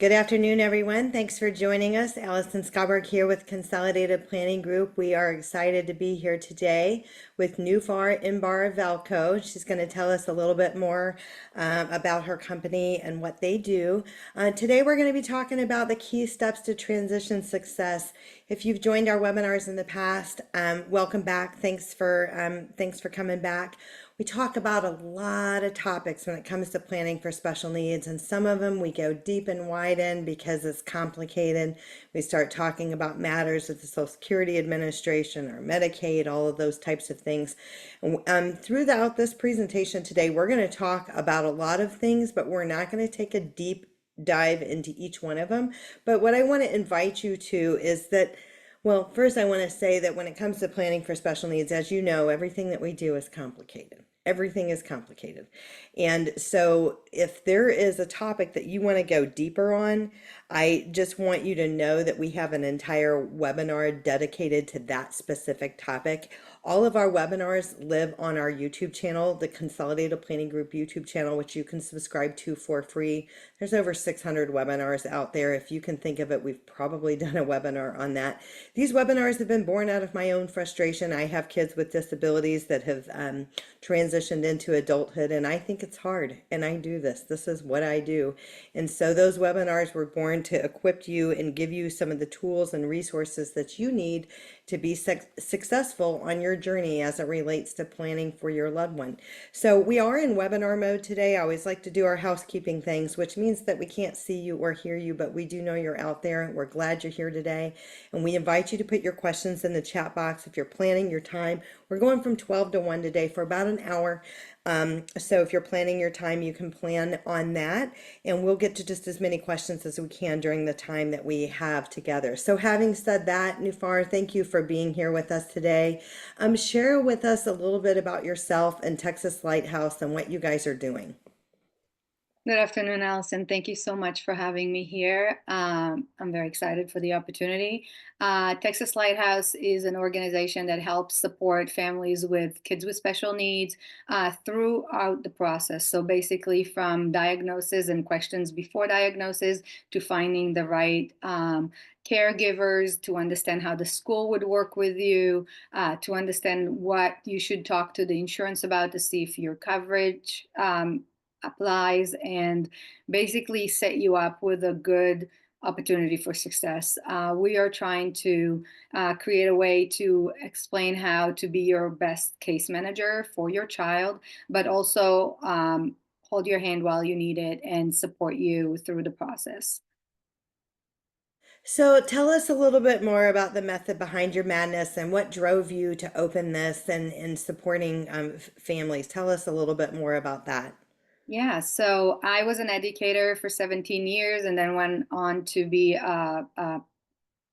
Good afternoon, everyone. Thanks for joining us. Allison Scoberg here with Consolidated Planning Group. We are excited to be here today with Nufar Imbar Velco. She's going to tell us a little bit more about her company and what they do. Today, we're going to be talking about the key steps to transition success. If you've joined our webinars in the past, welcome back. Thanks for coming back. We talk about a lot of topics when it comes to planning for special needs, and some of them we go deep and wide in because it's complicated. We start talking about matters with the Social Security Administration or Medicaid, all of those types of things. Throughout this presentation today, we're going to talk about a lot of things, but we're not going to take a deep dive into each one of them. But what I want to invite you to is that well, first, I want to say that when it comes to planning for special needs, as you know, everything that we do is complicated. Everything is complicated. And so, if there is a topic that you want to go deeper on, I just want you to know that we have an entire webinar dedicated to that specific topic. All of our webinars live on our YouTube channel, the Consolidated Planning Group YouTube channel, which you can subscribe to for free. There's over 600 webinars out there. If you can think of it, we've probably done a webinar on that. These webinars have been born out of my own frustration. I have kids with disabilities that have transitioned into adulthood, and I think it's hard, and I do this. This is what I do. And so those webinars were born to equip you and give you some of the tools and resources that you need to be successful on your journey as it relates to planning for your loved one. So we are in webinar mode today. I always like to do our housekeeping things, which means that we can't see you or hear you, but we do know you're out there. We're glad you're here today. And we invite you to put your questions in the chat box if you're planning your time. We're going from 12 to 1 today for about an hour. So if you're planning your time, you can plan on that, and we'll get to just as many questions as we can during the time that we have together. So having said that, Nufar, thank you for being here with us today. Share with us a little bit about yourself and Texas Lighthouse and what you guys are doing. Good afternoon, Allison. Thank you so much for having me here. I'm very excited for the opportunity. Texas Lighthouse is an organization that helps support families with kids with special needs throughout the process. So basically from diagnosis and questions before diagnosis to finding the right caregivers, to understand how the school would work with you, to understand what you should talk to the insurance about to see if your coverage applies, and basically set you up with a good opportunity for success. We are trying to create a way to explain how to be your best case manager for your child, but also hold your hand while you need it and support you through the process. So tell us a little bit more about the method behind your madness and what drove you to open this and supporting families. Tell us a little bit more about that. Yeah, so I was an educator for 17 years and then went on to be a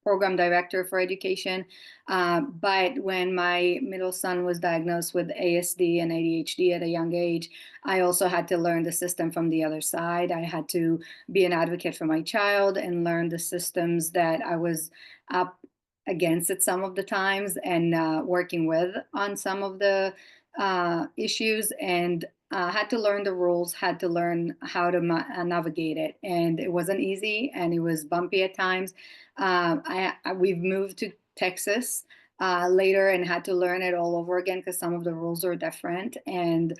program director for education. But when my middle son was diagnosed with ASD and ADHD at a young age, I also had to learn the system from the other side. I had to be an advocate for my child and learn the systems that I was up against at some of the times and working with on some of the issues, and had to learn the rules, had to learn how to navigate it. And it wasn't easy and it was bumpy at times. We've moved to Texas later and had to learn it all over again because some of the rules are different, and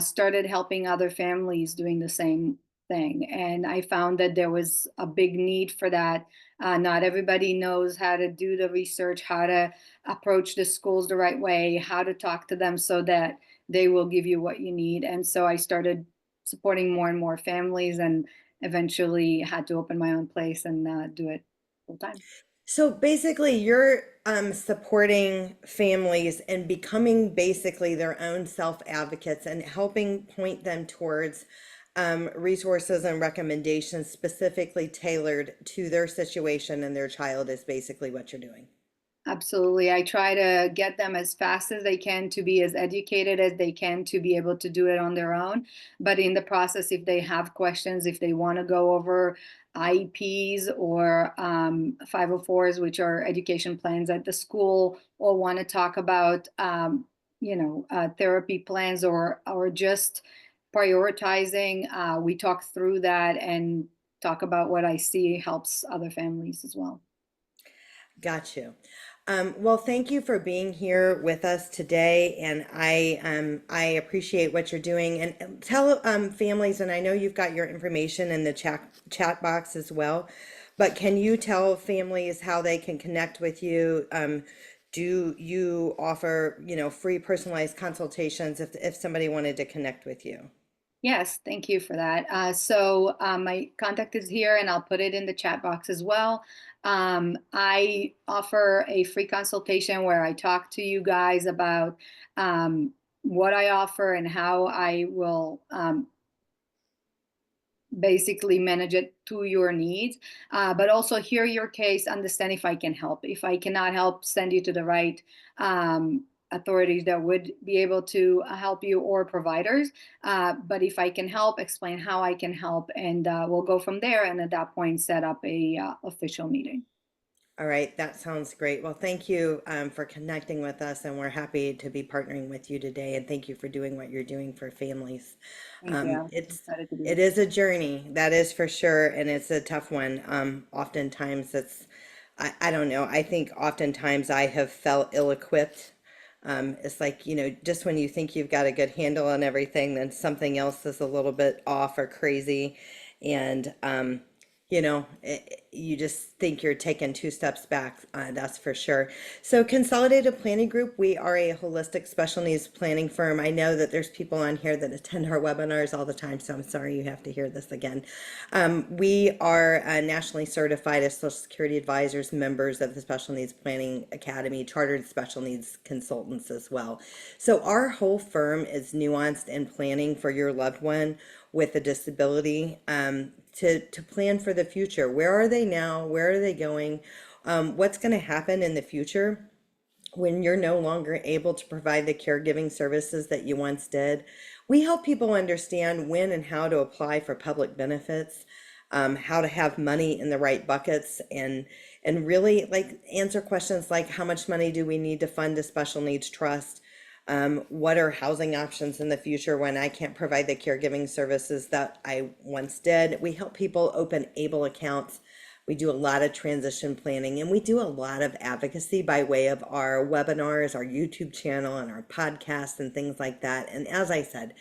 started helping other families doing the same thing. And I found that there was a big need for that. Not everybody knows how to do the research, how to approach the schools the right way, how to talk to them so that they will give you what you need. And so I started supporting more and more families, and eventually had to open my own place and do it full time. So basically, you're supporting families and becoming basically their own self advocates and helping point them towards resources and recommendations specifically tailored to their situation and their child is basically what you're doing. Absolutely. I try to get them as fast as they can to be as educated as they can to be able to do it on their own. But in the process, if they have questions, if they want to go over IEPs or 504s, which are education plans at the school, or want to talk about, therapy plans, or just prioritizing, we talk through that and talk about what I see helps other families as well. Got you. Well, thank you for being here with us today, and I appreciate what you're doing. And tell families, and I know you've got your information in the chat box as well, but can you tell families how they can connect with you? Do you offer, free personalized consultations if somebody wanted to connect with you? Yes, thank you for that. My contact is here and I'll put it in the chat box as well. I offer a free consultation where I talk to you guys about what I offer and how I will basically manage it to your needs, but also hear your case, understand if I can help. If I cannot help, send you to the right authorities that would be able to help you, or providers. But if I can help, explain how I can help, and we'll go from there. And at that point, set up a official meeting. All right, that sounds great. Well, thank you for connecting with us, and we're happy to be partnering with you today. And thank you for doing what you're doing for families. Thank you, Alex. I'm It's excited to be it with is a journey, that is for sure, and it's a tough one. Oftentimes, I don't know. I think oftentimes I have felt ill-equipped. It's like, just when you think you've got a good handle on everything, then something else is a little bit off or crazy, and you just think you're taking two steps back, that's for sure. So Consolidated Planning Group, we are a holistic special needs planning firm. I know that there's people on here that attend our webinars all the time, so I'm sorry you have to hear this again. We are nationally certified as Social Security advisors, members of the Special Needs Planning Academy, chartered special needs consultants as well. So our whole firm is nuanced in planning for your loved one with a disability, to plan for the future. Where are they now? Where are they going? What's going to happen in the future when you're no longer able to provide the caregiving services that you once did? We help people understand when and how to apply for public benefits, how to have money in the right buckets, and really like answer questions like how much money do we need to fund a special needs trust? What are housing options in the future when I can't provide the caregiving services that I once did? We help people open ABLE accounts. We do a lot of transition planning, and we do a lot of advocacy by way of our webinars, our YouTube channel, and our podcasts and things like that. And as I said,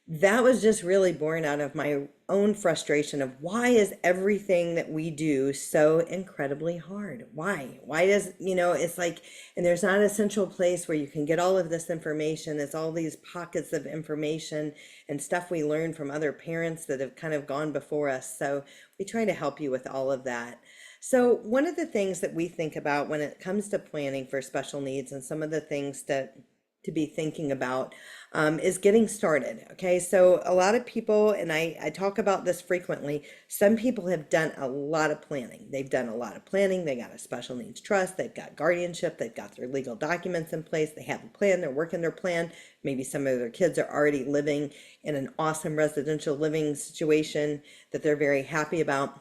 that was just really born out of my own frustration of why is everything that we do so incredibly hard? Why does, it's like, and there's not a central place where you can get all of this information. It's all these pockets of information and stuff we learned from other parents that have kind of gone before us. So we try to help you with all of that. So one of the things that we think about when it comes to planning for special needs, and some of the things that to be thinking about, is getting started. Okay, so a lot of people, and I talk about this frequently, some people have done a lot of planning. They've done a lot of planning. They got a special needs trust, they've got guardianship, they've got their legal documents in place, they have a plan, they're working their plan. Maybe some of their kids are already living in an awesome residential living situation that they're very happy about.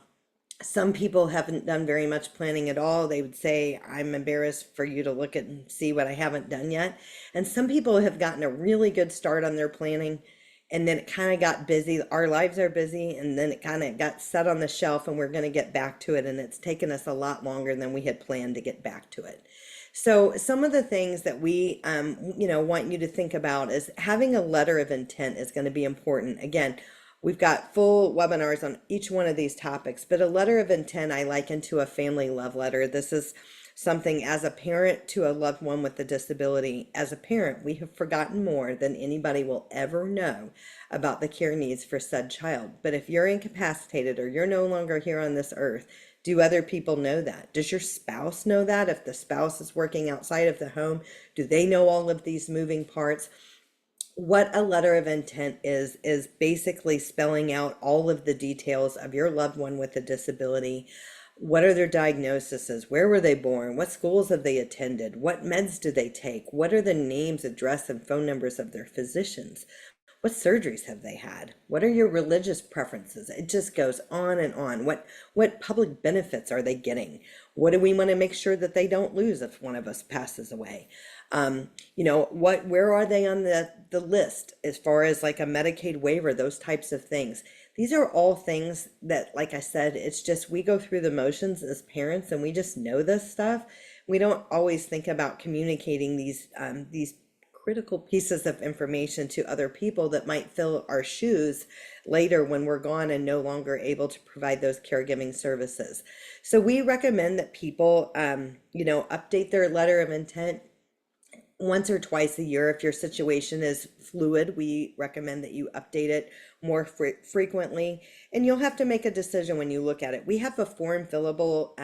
Some people haven't done very much planning at all. They would say, I'm embarrassed for you to look at and see what I haven't done yet. And some people have gotten a really good start on their planning, and then it kind of got busy. Our lives are busy, and then it kind of got set on the shelf, and we're going to get back to it. And it's taken us a lot longer than we had planned to get back to it. So some of the things that we, want you to think about is having a letter of intent is going to be important. Again, we've got full webinars on each one of these topics, but a letter of intent I liken to a family love letter. This is something as a parent to a loved one with a disability. As a parent, we have forgotten more than anybody will ever know about the care needs for said child. But if you're incapacitated or you're no longer here on this earth, do other people know that? Does your spouse know that? If the spouse is working outside of the home, do they know all of these moving parts? What a letter of intent is basically spelling out all of the details of your loved one with a disability. What are their diagnoses? Where were they born? What schools have they attended? What meds do they take? What are the names, address, and phone numbers of their physicians? What surgeries have they had? What are your religious preferences? It just goes on and on. What public benefits are they getting? What do we want to make sure that they don't lose if one of us passes away? Where are they on the list as far as like a Medicaid waiver, those types of things. These are all things that, like I said, it's just we go through the motions as parents and we just know this stuff. We don't always think about communicating these critical pieces of information to other people that might fill our shoes later when we're gone and no longer able to provide those caregiving services. So we recommend that people, update their letter of intent once or twice a year. If your situation is fluid, we recommend that you update it more frequently. And you'll have to make a decision when you look at it. We have a form fillable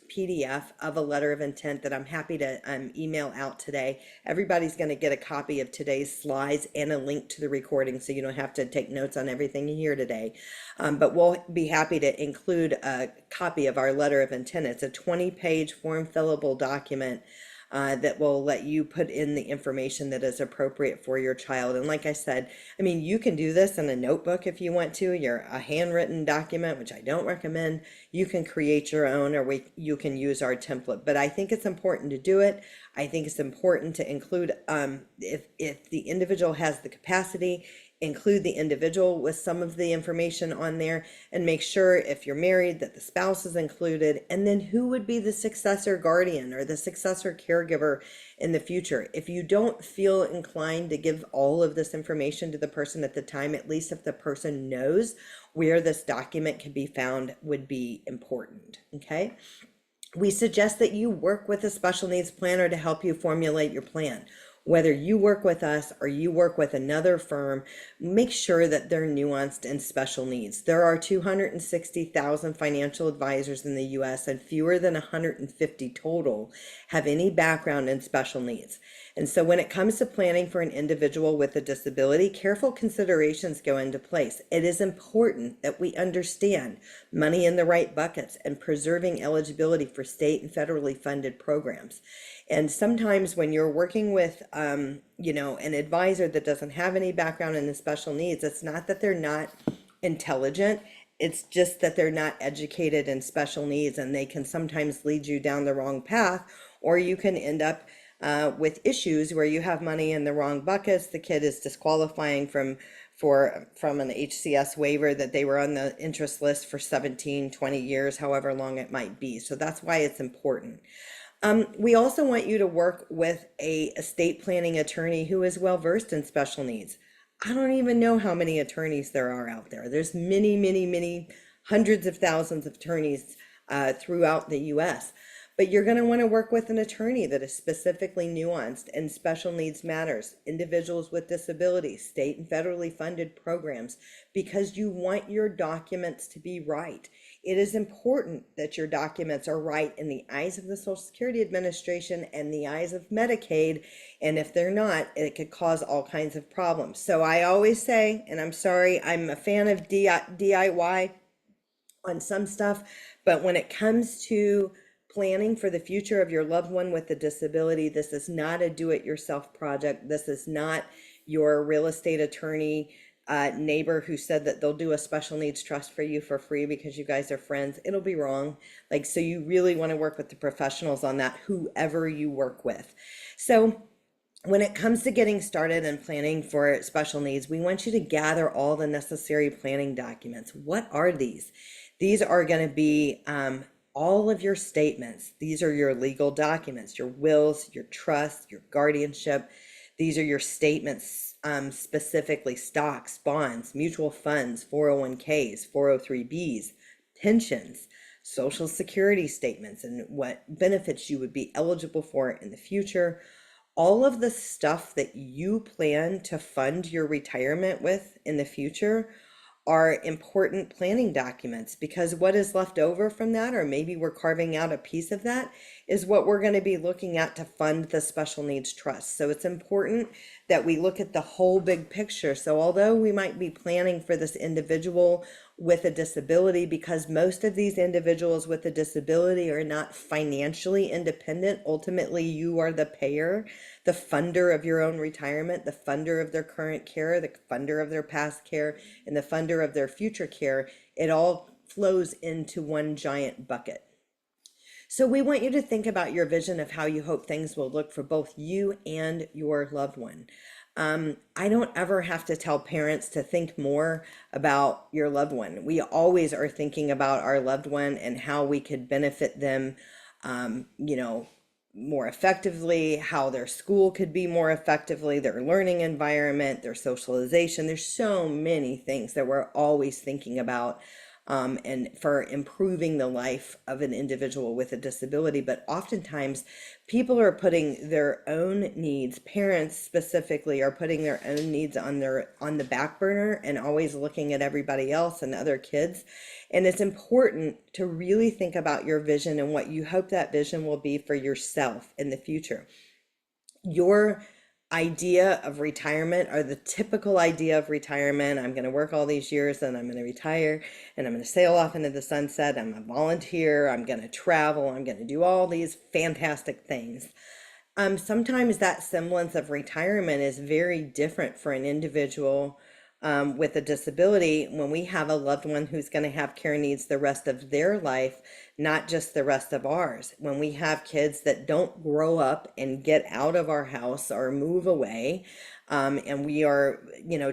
PDF of a letter of intent that I'm happy to email out today. Everybody's going to get a copy of today's slides and a link to the recording, so you don't have to take notes on everything you hear today. But we'll be happy to include a copy of our letter of intent. It's a 20-page form fillable document that will let you put in the information that is appropriate for your child. And like I said, I mean, you can do this in a notebook if you want to. You're a handwritten document, which I don't recommend. You can create your own, or you can use our template. But I think it's important to do it. I think it's important to include, if the individual has the capacity, include the individual with some of the information on there, and make sure if you're married that the spouse is included, and then who would be the successor guardian or the successor caregiver in the future. If you don't feel inclined to give all of this information to the person at the time, at least if the person knows where this document can be found would be important. Okay. We suggest that you work with a special needs planner to help you formulate your plan. Whether you work with us or you work with another firm, make sure that they're nuanced and special needs. There are 260,000 financial advisors in the US, and fewer than 150 total have any background in special needs. And so when it comes to planning for an individual with a disability, careful considerations go into place. It is important that we understand money in the right buckets and preserving eligibility for state and federally funded programs. And sometimes when you're working with, an advisor that doesn't have any background in the special needs, it's not that they're not intelligent. It's just that they're not educated in special needs, and they can sometimes lead you down the wrong path, or you can end up with issues where you have money in the wrong buckets. The kid is disqualifying from an HCS waiver that they were on the interest list for 17, 20 years, however long it might be. So that's why it's important. We also want you to work with a estate planning attorney who is well versed in special needs. I don't even know how many attorneys there are out there. There's many, many, many hundreds of thousands of attorneys throughout the US. But you're going to want to work with an attorney that is specifically nuanced in special needs matters, individuals with disabilities, state and federally funded programs, because you want your documents to be right. It is important that your documents are right in the eyes of the Social Security Administration and the eyes of Medicaid. And if they're not, it could cause all kinds of problems. So I always say, and I'm sorry, I'm a fan of DIY on some stuff, but when it comes to planning for the future of your loved one with a disability, this is not a do-it-yourself project. This is not your real estate attorney neighbor who said that they'll do a special needs trust for you for free because you guys are friends. It'll be wrong. So you really want to work with the professionals on that, whoever you work with. So when it comes to getting started and planning for special needs, we want you to gather all the necessary planning documents. What are these? These are going to be all of your statements. These are your legal documents, your wills, your trust, your guardianship. These are your statements, specifically stocks, bonds, mutual funds, 401ks, 403bs, pensions, social security statements, and what benefits you would be eligible for in the future. All of the stuff that you plan to fund your retirement with in the future are important planning documents, because what is left over from that, or maybe we're carving out a piece of that, is what we're going to be looking at to fund the special needs trust. So it's important that we look at the whole big picture. So although we might be planning for this individual with a disability, because most of these individuals with a disability are not financially independent, ultimately you are the payer, the funder of your own retirement, the funder of their current care, the funder of their past care, and the funder of their future care. It all flows into one giant bucket. So we want you to think about your vision of how you hope things will look for both you and your loved one. I don't ever have to tell parents to think more about your loved one. We always are thinking about our loved one and how we could benefit them, you know, more effectively, how their school could be more effectively, their learning environment, their socialization. There's so many things that we're always thinking about, and for improving the life of an individual with a disability. But oftentimes, people are putting their own needs, parents specifically, are putting their own needs on the back burner and always looking at everybody else and other kids. And it's important to really think about your vision and what you hope that vision will be for yourself in the future. Your idea of retirement, or the typical idea of retirement: I'm going to work all these years and I'm going to retire and I'm going to sail off into the sunset. I'm a volunteer. I'm going to travel. I'm going to do all these fantastic things. Sometimes that semblance of retirement is very different for an individual with a disability when we have a loved one who's going to have care needs the rest of their life, not just the rest of ours. When we have kids that don't grow up and get out of our house or move away, and we are,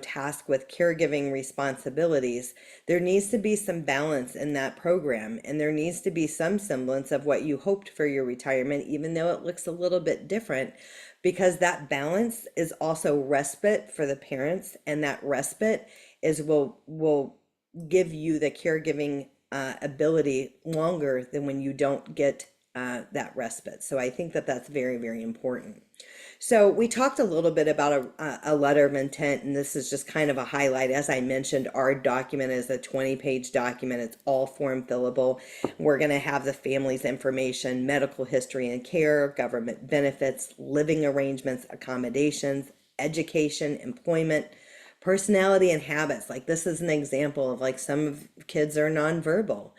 tasked with caregiving responsibilities, there needs to be some balance in that program, and there needs to be some semblance of what you hoped for your retirement, even though it looks a little bit different, because that balance is also respite for the parents, and that respite is will give you the caregiving ability longer than when you don't get that respite. So I think that that's very, very important. So we talked a little bit about a letter of intent, and this is just kind of a highlight. As I mentioned, our document is a 20-page document. It's all form fillable. We're going to have the family's information, medical history and care, government benefits, living arrangements, accommodations, education, employment, personality, and habits. Like, this is an example of, like, some of kids are nonverbal.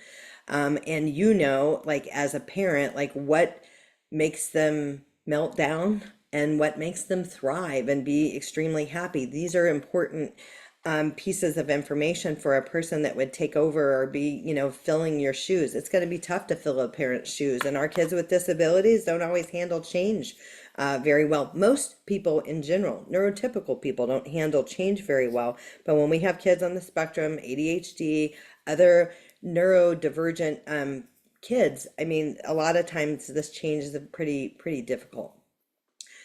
And like, as a parent, like, what makes them melt down and what makes them thrive and be extremely happy. These are important pieces of information for a person that would take over or be, filling your shoes. It's going to be tough to fill a parent's shoes, and our kids with disabilities don't always handle change very well. Most people in general, neurotypical people, don't handle change very well. But when we have kids on the spectrum, ADHD, other neurodivergent kids, I mean, a lot of times this change is pretty difficult.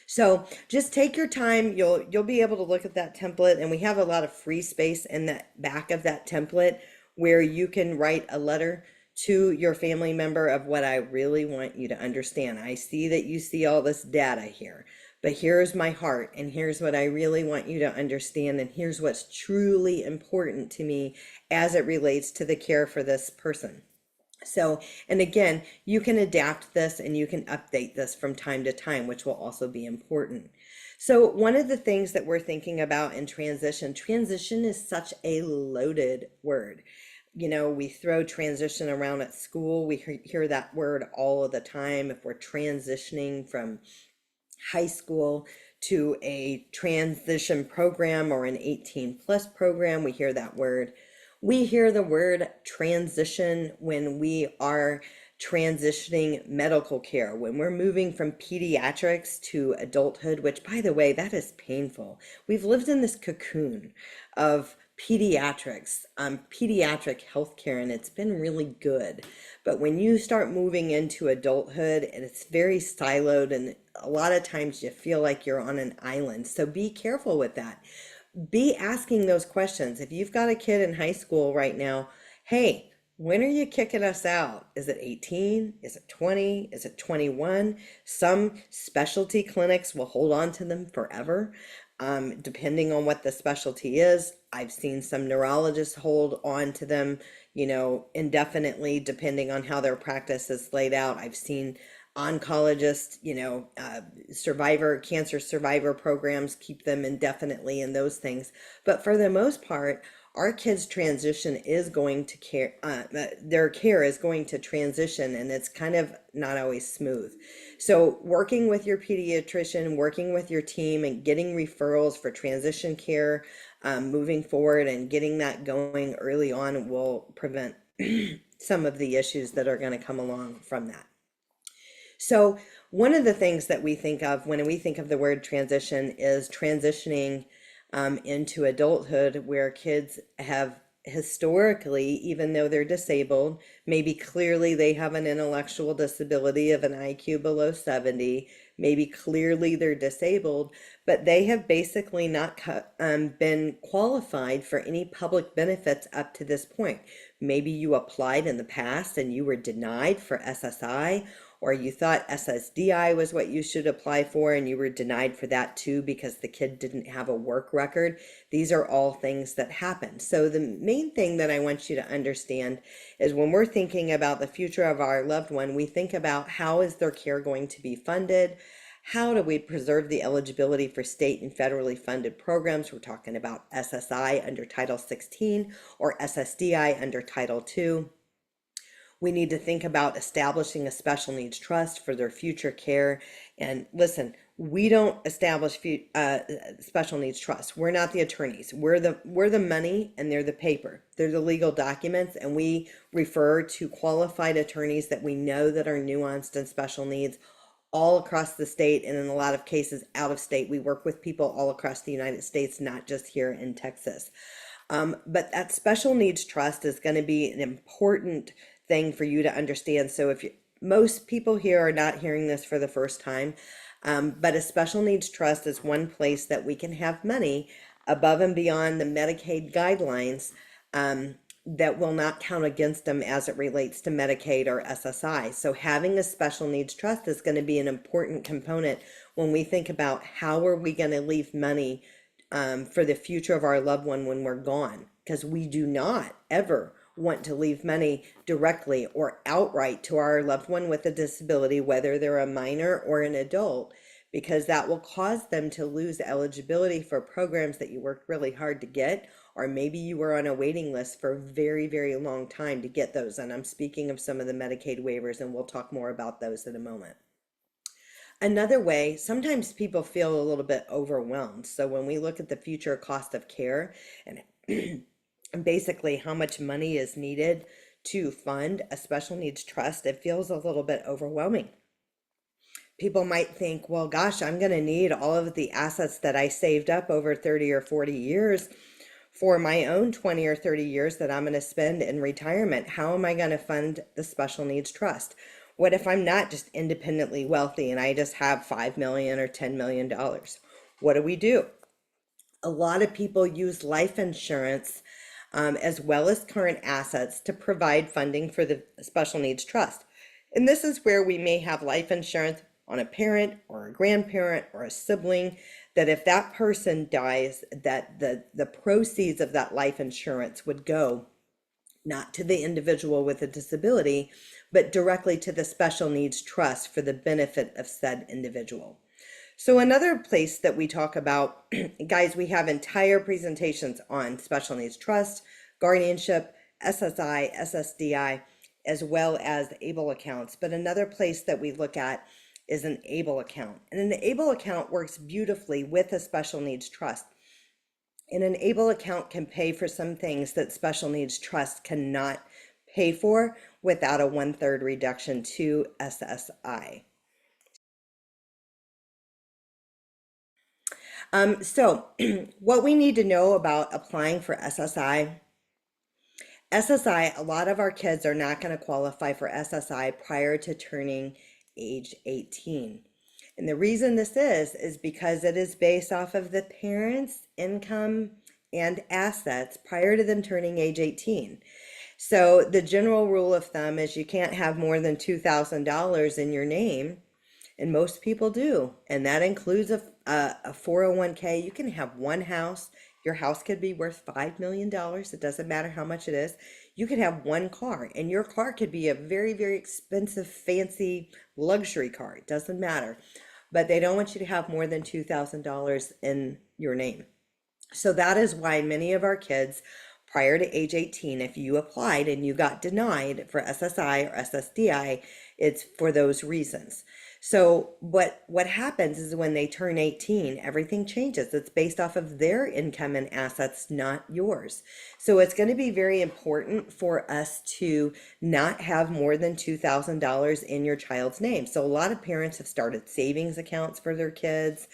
So just take your time. You'll be able to look at that template, and we have a lot of free space in that back of that template where you can write a letter to your family member of what I really want you to understand. I see that you see all this data here, but here's my heart, and here's what I really want you to understand, and here's what's truly important to me as it relates to the care for this person. So, and again, you can adapt this and you can update this from time to time, which will also be important. So one of the things that we're thinking about in transition is such a loaded word. We throw transition around at school. We hear that word all of the time. If we're transitioning from high school to a transition program or an 18 plus program, we hear that word. We hear the word transition when we are transitioning medical care, when we're moving from pediatrics to adulthood, which, by the way, that is painful. We've lived in this cocoon of pediatrics, pediatric healthcare, and it's been really good. But when you start moving into adulthood, and it's very siloed, and a lot of times you feel like you're on an island. So be careful with that. Be asking those questions. If you've got a kid in high school right now, hey, when are you kicking us out? Is it 18? Is it 20? Is it 21? Some specialty clinics will hold on to them forever, depending on what the specialty is. I've seen some neurologists hold on to them, indefinitely, depending on how their practice is laid out. I've seen oncologists, cancer survivor programs keep them indefinitely, and those things. But for the most part, our kids' transition is going to care, their care is going to transition, and it's kind of not always smooth. So working with your pediatrician, working with your team, and getting referrals for transition care, moving forward, and getting that going early on will prevent some of the issues that are going to come along from that. So, one of the things that we think of when we think of the word transition is transitioning into adulthood, where kids have historically, even though they're disabled, maybe clearly they have an intellectual disability of an IQ below 70, maybe clearly they're disabled, but they have basically not been qualified for any public benefits up to this point. Maybe you applied in the past and you were denied for SSI, or you thought SSDI was what you should apply for and you were denied for that too because the kid didn't have a work record. These are all things that happen. So the main thing that I want you to understand is when we're thinking about the future of our loved one, we think about how is their care going to be funded? How do we preserve the eligibility for state and federally funded programs? We're talking about SSI under Title 16 or SSDI under Title 2. We need to think about establishing a special needs trust for their future care. And listen, we don't establish special needs trusts. We're not the attorneys. We're the money, and they're the paper. They're the legal documents, and we refer to qualified attorneys that we know that are nuanced and special needs all across the state, and in a lot of cases out of state. We work with people all across the United States, not just here in Texas. But that special needs trust is going to be an important thing for you to understand. So if you, most people here are not hearing this for the first time, but a special needs trust is one place that we can have money above and beyond the Medicaid guidelines, that will not count against them as it relates to Medicaid or SSI. So having a special needs trust is going to be an important component when we think about how are we going to leave money for the future of our loved one when we're gone, because we do not ever want to leave money directly or outright to our loved one with a disability, whether they're a minor or an adult, because that will cause them to lose eligibility for programs that you worked really hard to get, or maybe you were on a waiting list for a very, very long time to get those. And I'm speaking of some of the Medicaid waivers, and we'll talk more about those in a moment. Another way, sometimes people feel a little bit overwhelmed. So when we look at the future cost of care and basically how much money is needed to fund a special needs trust, it feels a little bit overwhelming. People might think, well, gosh, I'm going to need all of the assets that I saved up over 30 or 40 years for my own 20 or 30 years that I'm going to spend in retirement. How am I going to fund the special needs trust? What if I'm not just independently wealthy and I just have $5 million or $10 million? What do we do? A lot of people use life insurance as well as current assets to provide funding for the special needs trust. And this is where we may have life insurance on a parent or a grandparent or a sibling, that if that person dies, that the proceeds of that life insurance would go not to the individual with a disability, but directly to the special needs trust for the benefit of said individual. So another place that we talk about, guys, we have entire presentations on special needs trust, guardianship, SSI, SSDI, as well as ABLE accounts. But another place that we look at is an ABLE account. And an ABLE account works beautifully with a special needs trust. And an ABLE account can pay for some things that special needs trust cannot pay for without a 1/3 reduction to SSI. So what we need to know about applying for SSI, a lot of our kids are not going to qualify for SSI prior to turning age 18. And the reason this is because it is based off of the parents' income and assets prior to them turning age 18. So the general rule of thumb is you can't have more than $2,000 in your name, and most people do. And that includes a 401k. You can have one house. Your house could be worth $5 million. It doesn't matter how much it is. You could have one car, and your car could be a very, very expensive, fancy luxury car. It doesn't matter. But they don't want you to have more than $2,000 in your name. So that is why many of our kids prior to age 18, if you applied and you got denied for SSI or SSDI, it's for those reasons. So what happens is when they turn 18, everything changes. It's based off of their income and assets, not yours. So it's going to be very important for us to not have more than $2,000 in your child's name. So a lot of parents have started savings accounts for their kids.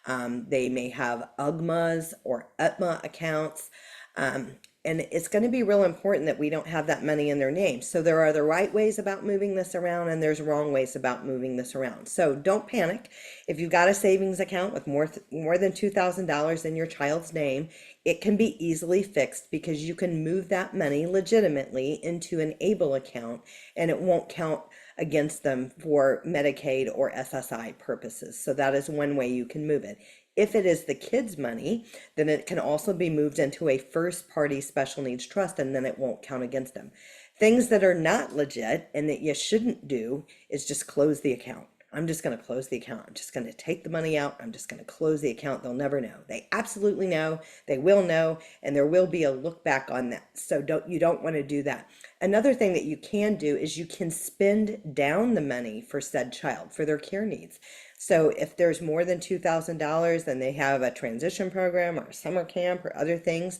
They may have UGMAs or UTMA accounts. Um, and it's going to be real important that we don't have that money in their name. So there are the right ways about moving this around and there's wrong ways about moving this around. So don't panic. If you've got a savings account with more than $2,000 in your child's name, it can be easily fixed because you can move that money legitimately into an ABLE account and it won't count against them for Medicaid or SSI purposes. So that is one way you can move it. If it is the kids' money, then it can also be moved into a first party special needs trust and then it won't count against them. Things that are not legit and that you shouldn't do is just close the account. I'm just going to close the account. I'm just going to take the money out. I'm just going to close the account. They'll never know. They absolutely know. They will know, and there will be a look back on that. So you don't want to do that. Another thing that you can do is you can spend down the money for said child for their care needs. So if there's more than $2,000, then they have a transition program or a summer camp or other things.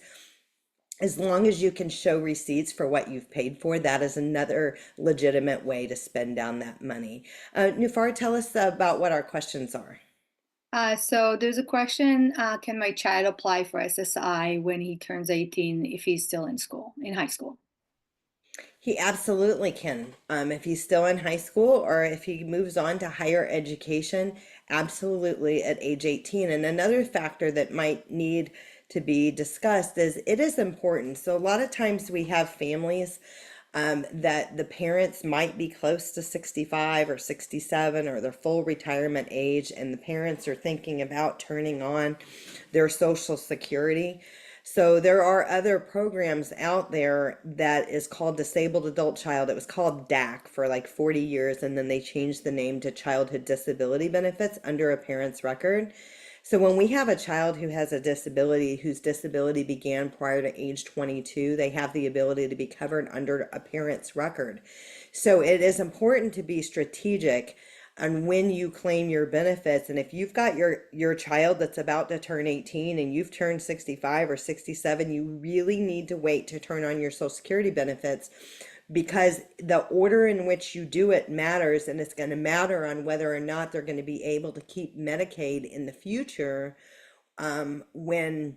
As long as you can show receipts for what you've paid for, that is another legitimate way to spend down that money. Nufar, tell us about what our questions are. So there's a question, can my child apply for SSI when he turns 18 if he's still in school, in high school? He absolutely can. If he's still in high school or if he moves on to higher education, absolutely at age 18. And another factor that might need to be discussed is it is important. So a lot of times we have families that the parents might be close to 65 or 67 or their full retirement age, and the parents are thinking about turning on their Social Security. So there are other programs out there that is called Disabled Adult Child. It was called DAC for like 40 years, and then they changed the name to Childhood Disability Benefits under a parent's record. So when we have a child who has a disability, whose disability began prior to age 22, they have the ability to be covered under a parent's record. So it is important to be strategic on when you claim your benefits. And if you've got your child that's about to turn 18 and you've turned 65 or 67, you really need to wait to turn on your Social Security benefits, because the order in which you do it matters, and it's going to matter on whether or not they're going to be able to keep Medicaid in the future when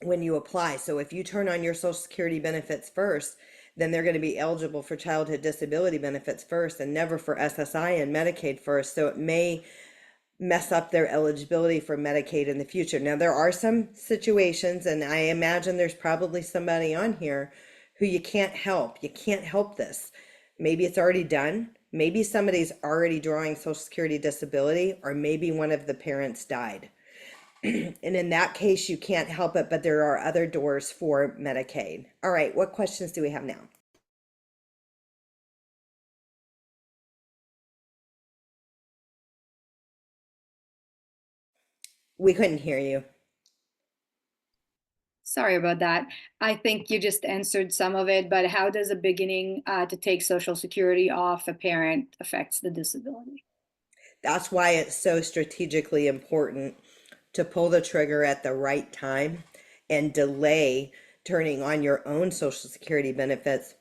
you apply. So if you turn on your Social Security benefits first, then they're going to be eligible for childhood disability benefits first and never for SSI and Medicaid first. So it may mess up their eligibility for Medicaid in the future. Now, there are some situations, and I imagine there's probably somebody on here who you can't help. You can't help this. Maybe it's already done. Maybe somebody's already drawing Social Security disability, or maybe one of the parents died. And in that case, you can't help it, but there are other doors for Medicaid. All right, what questions do we have now? We couldn't hear you. Sorry about that. I think you just answered some of it, but how does the beginning to take Social Security off a parent affects the disability? That's why it's so strategically important to pull the trigger at the right time and delay turning on your own Social Security benefits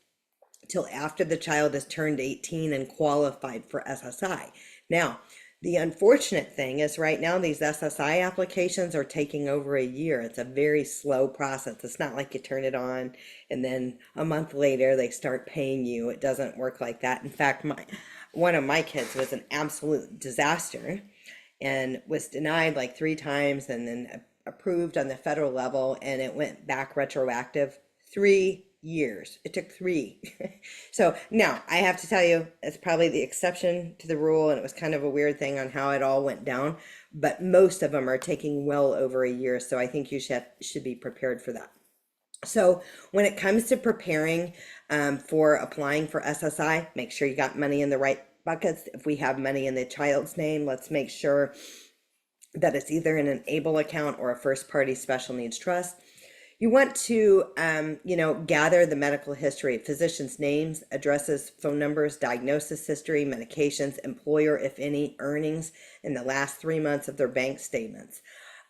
till after the child has turned 18 and qualified for SSI. Now, the unfortunate thing is right now these SSI applications are taking over a year. It's a very slow process. It's not like you turn it on and then a month later they start paying you. It doesn't work like that. In fact, one of my kids was an absolute disaster and was denied like 3 times and then approved on the federal level, and it went back retroactive 3 years. It took three. So now I have to tell you, it's probably the exception to the rule, and it was kind of a weird thing on how it all went down. But most of them are taking well over a year, so I think you should be prepared for that. So when it comes to preparing for applying for SSI, make sure you got money in the right buckets. If we have money in the child's name, let's make sure that it's either in an ABLE account or a first party special needs trust. You want to, gather the medical history, physicians' names, addresses, phone numbers, diagnosis history, medications, employer, if any, earnings in the last 3 months of their bank statements.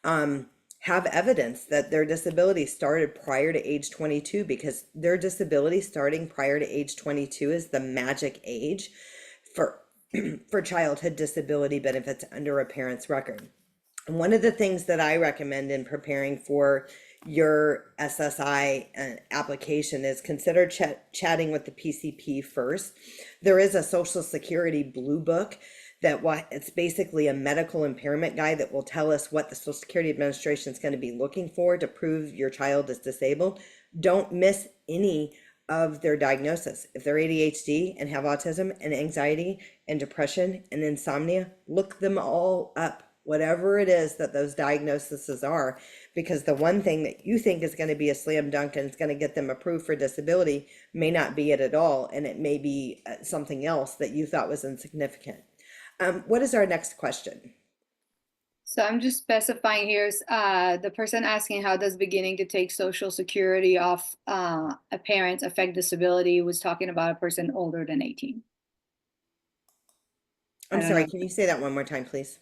Um, have evidence that their disability started prior to age 22, because their disability starting prior to age 22 is the magic age for for childhood disability benefits under a parent's record. One of the things that I recommend in preparing for your SSI application is consider chatting with the PCP first. There is a Social Security Blue Book that it's basically a medical impairment guide that will tell us what the Social Security Administration is going to be looking for to prove your child is disabled. Don't miss any of their diagnosis. If they're ADHD and have autism and anxiety and depression and insomnia, look them all up, whatever it is that those diagnoses are, because the one thing that you think is going to be a slam dunk and it's going to get them approved for disability may not be it at all, and it may be something else that you thought was insignificant. What is our next question? So I'm just specifying here, the person asking how does beginning to take Social Security off a parent affect disability was talking about a person older than 18. I I'm don't sorry, know. can you say that one more time, please?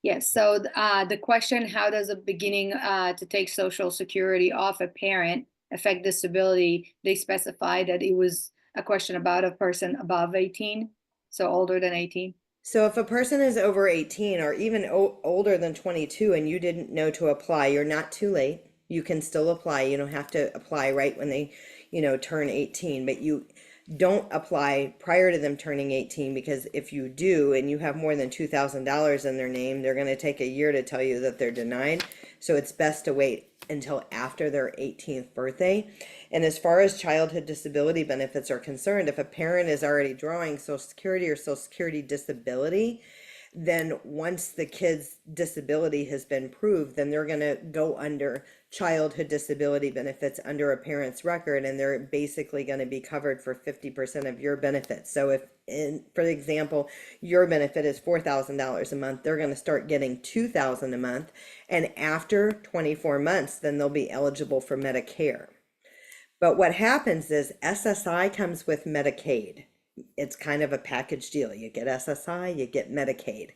Yes, so the question, how does a beginning to take Social Security off a parent affect disability? They specified that it was a question about a person above 18, so older than 18. So if a person is over 18 or even older than 22 and you didn't know to apply, you're not too late. You can still apply. You don't have to apply right when they, turn 18, but you don't apply prior to them turning 18, because if you do and you have more than $2,000 in their name, they're going to take a year to tell you that they're denied. So it's best to wait until after their 18th birthday. And as far as childhood disability benefits are concerned, if a parent is already drawing Social Security or Social Security disability, then once the kid's disability has been proved, then they're going to go under childhood disability benefits under a parent's record, and they're basically going to be covered for 50% of your benefits. So if, for example, your benefit is $4,000 a month, they're going to start getting $2,000 a month, and after 24 months, then they'll be eligible for Medicare. But what happens is SSI comes with Medicaid. It's kind of a package deal. You get SSI, you get Medicaid.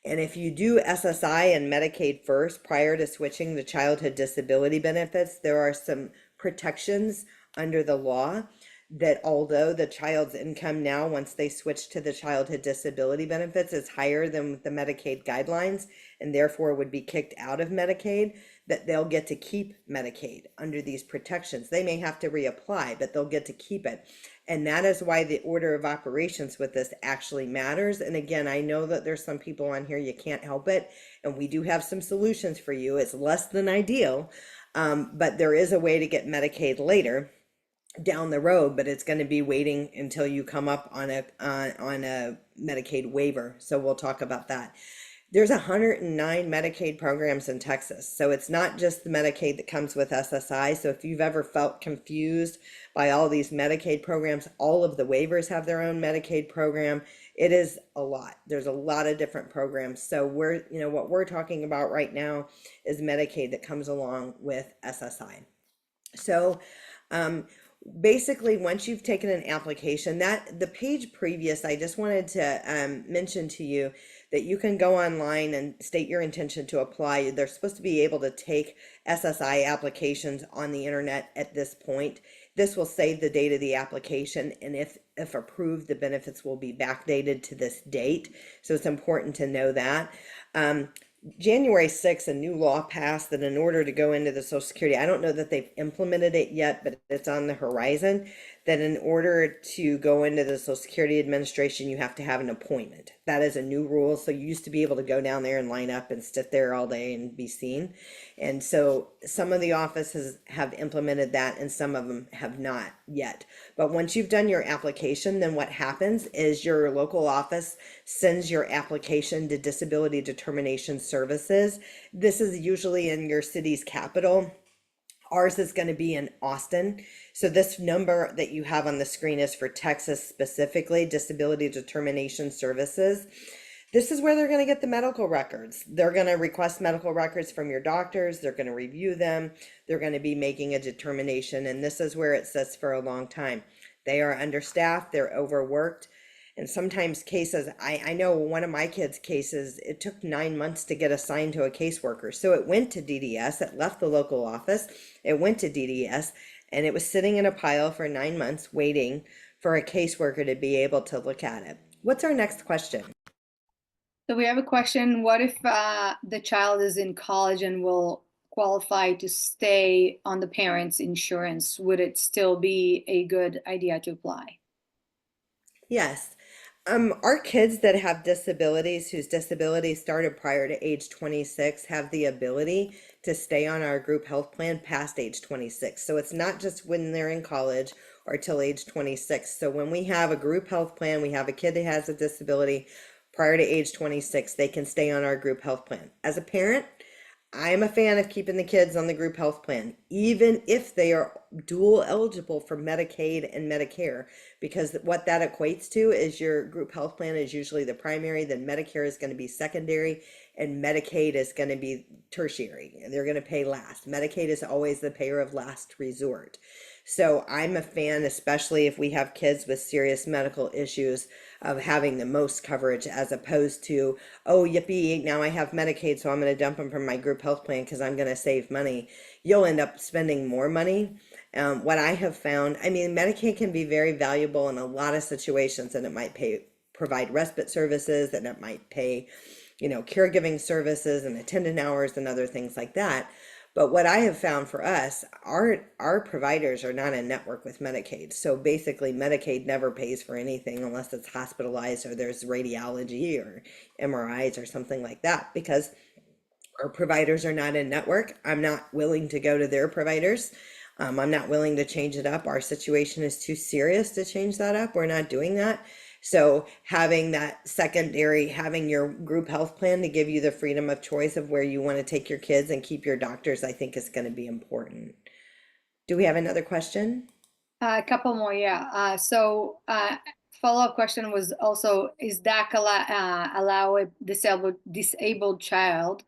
And if you do SSI and Medicaid first prior to switching to childhood disability benefits, there are some protections under the law that, although the child's income now, once they switch to the childhood disability benefits, is higher than the Medicaid guidelines and therefore would be kicked out of Medicaid, that they'll get to keep Medicaid under these protections. They may have to reapply, but they'll get to keep it. And that is why the order of operations with this actually matters. And again, I know that there's some people on here, you can't help it. And we do have some solutions for you. It's less than ideal, but there is a way to get Medicaid later down the road, but it's going to be waiting until you come up on a Medicaid waiver. So we'll talk about that. There's 109 Medicaid programs in Texas. So it's not just the Medicaid that comes with SSI. So if you've ever felt confused by all these Medicaid programs, all of the waivers have their own Medicaid program. It is a lot. There's a lot of different programs. So what we're talking about right now is Medicaid that comes along with SSI. So, basically, once you've taken an application, that the page previous, I just wanted to mention to you that you can go online and state your intention to apply. They're supposed to be able to take SSI applications on the internet at this point. This will save the date of the application, and if approved, the benefits will be backdated to this date. So it's important to know that. January 6th, a new law passed that in order to go into the Social Security, I don't know that they've implemented it yet, but it's on the horizon, that in order to go into the Social Security Administration, you have to have an appointment. That is a new rule. So you used to be able to go down there and line up and sit there all day and be seen. And so some of the offices have implemented that and some of them have not yet. But once you've done your application, then what happens is your local office sends your application to Disability Determination Services. This is usually in your city's capital. Ours is going to be in Austin. So this number that you have on the screen is for Texas specifically, Disability Determination Services. This is where they're going to get the medical records. They're going to request medical records from your doctors. They're going to review them. They're going to be making a determination. And this is where it sits for a long time. They are understaffed, they're overworked. And sometimes cases, I know one of my kids' cases, it took 9 months to get assigned to a caseworker. So it went to DDS, it left the local office, it went to DDS, and it was sitting in a pile for 9 months waiting for a caseworker to be able to look at it. What's our next question? So we have a question. What if the child is in college and will qualify to stay on the parent's insurance? Would it still be a good idea to apply? Yes. Our kids that have disabilities, whose disabilities started prior to age 26, have the ability to stay on our group health plan past age 26. So it's not just when they're in college or till age 26. So when we have a group health plan, we have a kid that has a disability prior to age 26, they can stay on our group health plan. As a parent, I'm a fan of keeping the kids on the group health plan, even if they are dual eligible for Medicaid and Medicare, because what that equates to is your group health plan is usually the primary, then Medicare is going to be secondary, and Medicaid is going to be tertiary, and they're going to pay last. Medicaid is always the payer of last resort. So I'm a fan, especially if we have kids with serious medical issues, of having the most coverage as opposed to, oh, yippee, now I have Medicaid, so I'm going to dump them from my group health plan because I'm going to save money. You'll end up spending more money. What I have found, I mean, Medicaid can be very valuable in a lot of situations, and it might provide respite services, and it might pay, caregiving services and attendant hours and other things like that. But what I have found for us, our providers are not in network with Medicaid. So basically Medicaid never pays for anything unless it's hospitalized or there's radiology or MRIs or something like that, because our providers are not in network. I'm not willing to go to their providers. I'm not willing to change it up. Our situation is too serious to change that up. We're not doing that. So having that secondary, having your group health plan to give you the freedom of choice of where you want to take your kids and keep your doctors, I think is going to be important. Do we have another question? A couple more, yeah. Follow-up question was also, is DAC allow a disabled child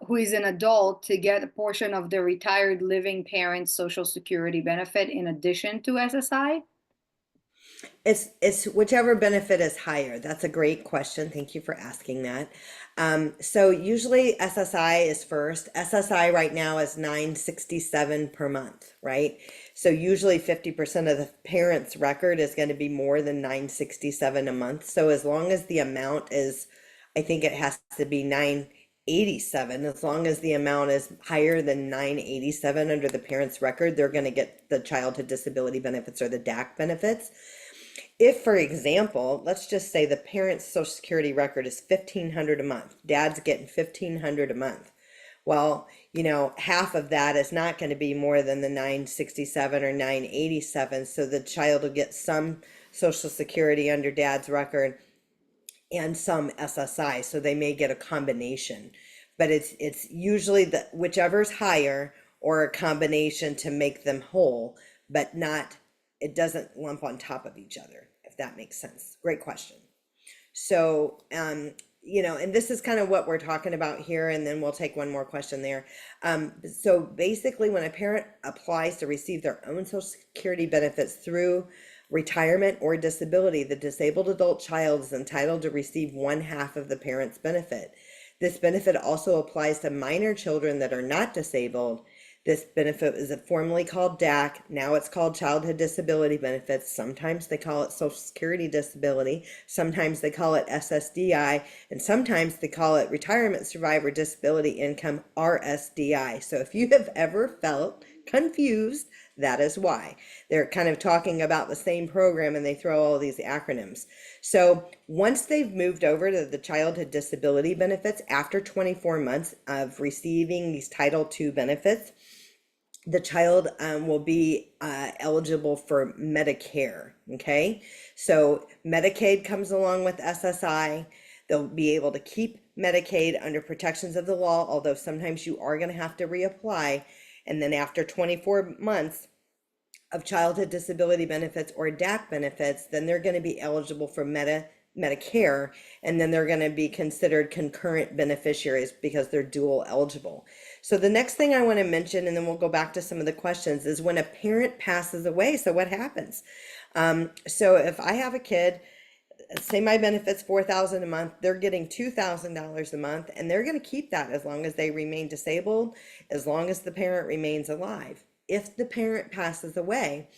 who is an adult to get a portion of the retired living parent's Social Security benefit in addition to SSI? It's whichever benefit is higher. That's a great question. Thank you for asking that. So usually SSI is first. SSI right now is 967 per month, right? So usually 50% of the parent's record is going to be more than 967 a month. So as long as the amount is, I think it has to be 987. As long as the amount is higher than 987 under the parent's record, they're going to get the childhood disability benefits or the DAC benefits. If, for example, let's just say the parent's social security record is 1,500 a month, dad's getting 1,500 a month. Well, half of that is not going to be more than the 967 or 987. So the child will get some social security under dad's record and some SSI. So they may get a combination, but it's usually the whichever's higher or a combination to make them whole, but not, it doesn't lump on top of each other, if that makes sense. Great question. So, and this is kind of what we're talking about here, and then we'll take one more question there. So basically, when a parent applies to receive their own Social Security benefits through retirement or disability, the disabled adult child is entitled to receive one half of the parent's benefit. This benefit also applies to minor children that are not disabled. This benefit is formerly called DAC. Now it's called Childhood Disability Benefits. Sometimes they call it Social Security Disability. Sometimes they call it SSDI. And sometimes they call it Retirement Survivor Disability Income, RSDI. So if you have ever felt confused, that is why. They're kind of talking about the same program and they throw all these acronyms. So once they've moved over to the childhood disability benefits after 24 months of receiving these Title II benefits, the child will be eligible for Medicare. Okay, so Medicaid comes along with SSI. They'll be able to keep Medicaid under protections of the law, although sometimes you are going to have to reapply. And then after 24 months of childhood disability benefits or DAC benefits, then they're going to be eligible for Medicare, and then they're going to be considered concurrent beneficiaries because they're dual eligible. So the next thing I want to mention, and then we'll go back to some of the questions, is when a parent passes away. So what happens? So if I have a kid, say my benefit's 4,000 a month, they're getting $2,000 a month, and they're going to keep that as long as they remain disabled, as long as the parent remains alive. If the parent passes away,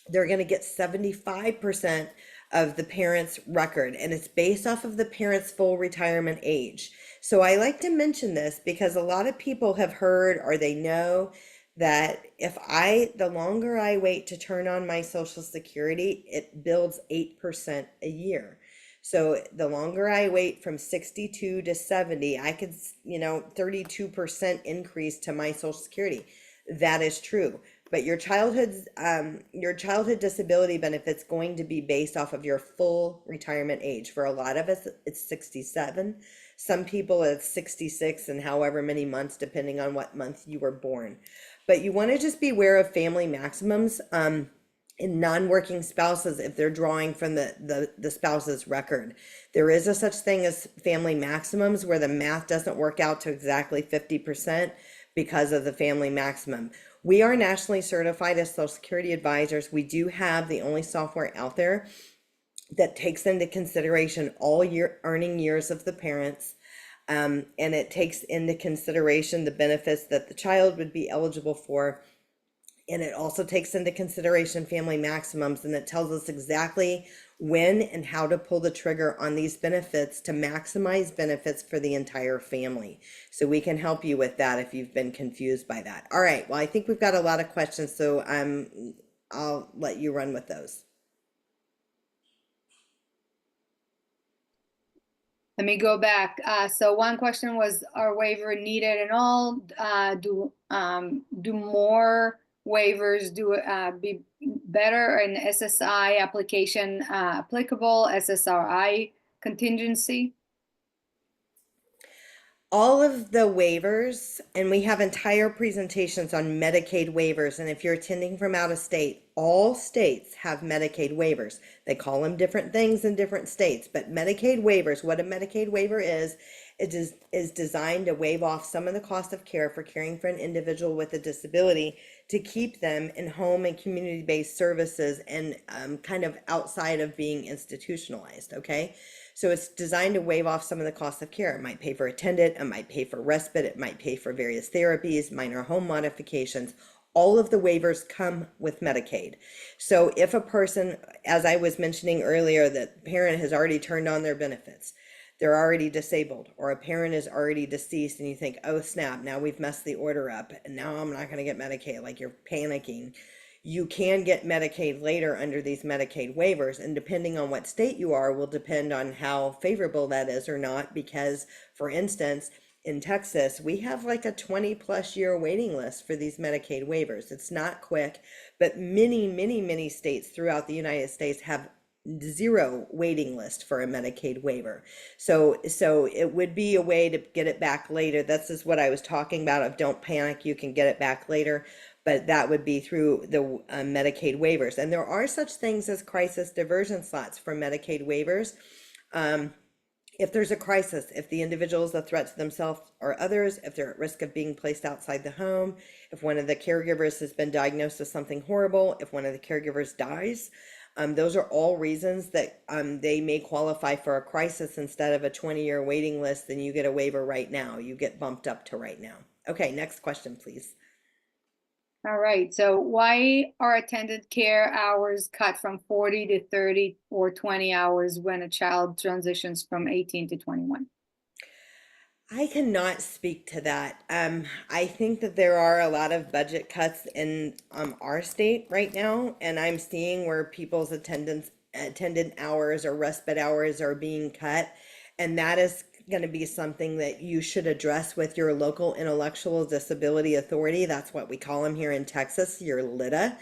they're going to get 75% of the parent's record, and it's based off of the parent's full retirement age. So I like to mention this because a lot of people have heard or they know that the longer I wait to turn on my Social Security, it builds 8% a year. So the longer I wait from 62 to 70, I could, 32% increase to my Social Security. That is true. But your childhood disability benefit's going to be based off of your full retirement age. For a lot of us, it's 67. Some people it's 66 and however many months, depending on what month you were born. But you want to just be aware of family maximums. In non-working spouses, if they're drawing from the spouse's record, there is a such thing as family maximums where the math doesn't work out to exactly 50% because of the family maximum. We are nationally certified as Social Security advisors. We do have the only software out there that takes into consideration all year earning years of the parents. And it takes into consideration the benefits that the child would be eligible for, and it also takes into consideration family maximums, and it tells us exactly when and how to pull the trigger on these benefits to maximize benefits for the entire family. So we can help you with that if you've been confused by that. All right, well, I think we've got a lot of questions, so I'll let you run with those. Let me go back. So one question was, are waiver needed and all? Do more waivers be better in SSI application applicable, SSRI contingency? All of the waivers, and we have entire presentations on Medicaid waivers. And if you're attending from out of state, all states have Medicaid waivers. They call them different things in different states, but Medicaid waivers, what a Medicaid waiver is, it is designed to waive off some of the cost of care for caring for an individual with a disability to keep them in home and community-based services and kind of outside of being institutionalized, okay? So it's designed to waive off some of the cost of care. It might pay for attendant, it might pay for respite, it might pay for various therapies, minor home modifications. All of the waivers come with Medicaid. So if a person, as I was mentioning earlier, that parent has already turned on their benefits, they're already disabled, or a parent is already deceased, and you think, oh snap, now we've messed the order up, and now I'm not going to get Medicaid, like you're panicking. You can get Medicaid later under these Medicaid waivers, and depending on what state you are will depend on how favorable that is or not, because for instance, in Texas, we have like a 20+ year waiting list for these Medicaid waivers. It's not quick, but many states throughout the United States have zero waiting list for a Medicaid waiver. So it would be a way to get it back later. This is what I was talking about of don't panic, you can get it back later, but that would be through the Medicaid waivers. And there are such things as crisis diversion slots for Medicaid waivers. If there's a crisis, if the individual is a threat to themselves or others, if they're at risk of being placed outside the home, if one of the caregivers has been diagnosed with something horrible, if one of the caregivers dies, those are all reasons that they may qualify for a crisis instead of a 20-year waiting list. Then you get a waiver right now. You get bumped up to right now. Okay, next question, please. All right, so why are attendant care hours cut from 40 to 30 or 20 hours when a child transitions from 18 to 21? I cannot speak to that. I think that there are a lot of budget cuts in our state right now, and I'm seeing where people's attendant hours or respite hours are being cut, and that is going to be something that you should address with your local intellectual disability authority. That's what we call them here in Texas, your LIDA.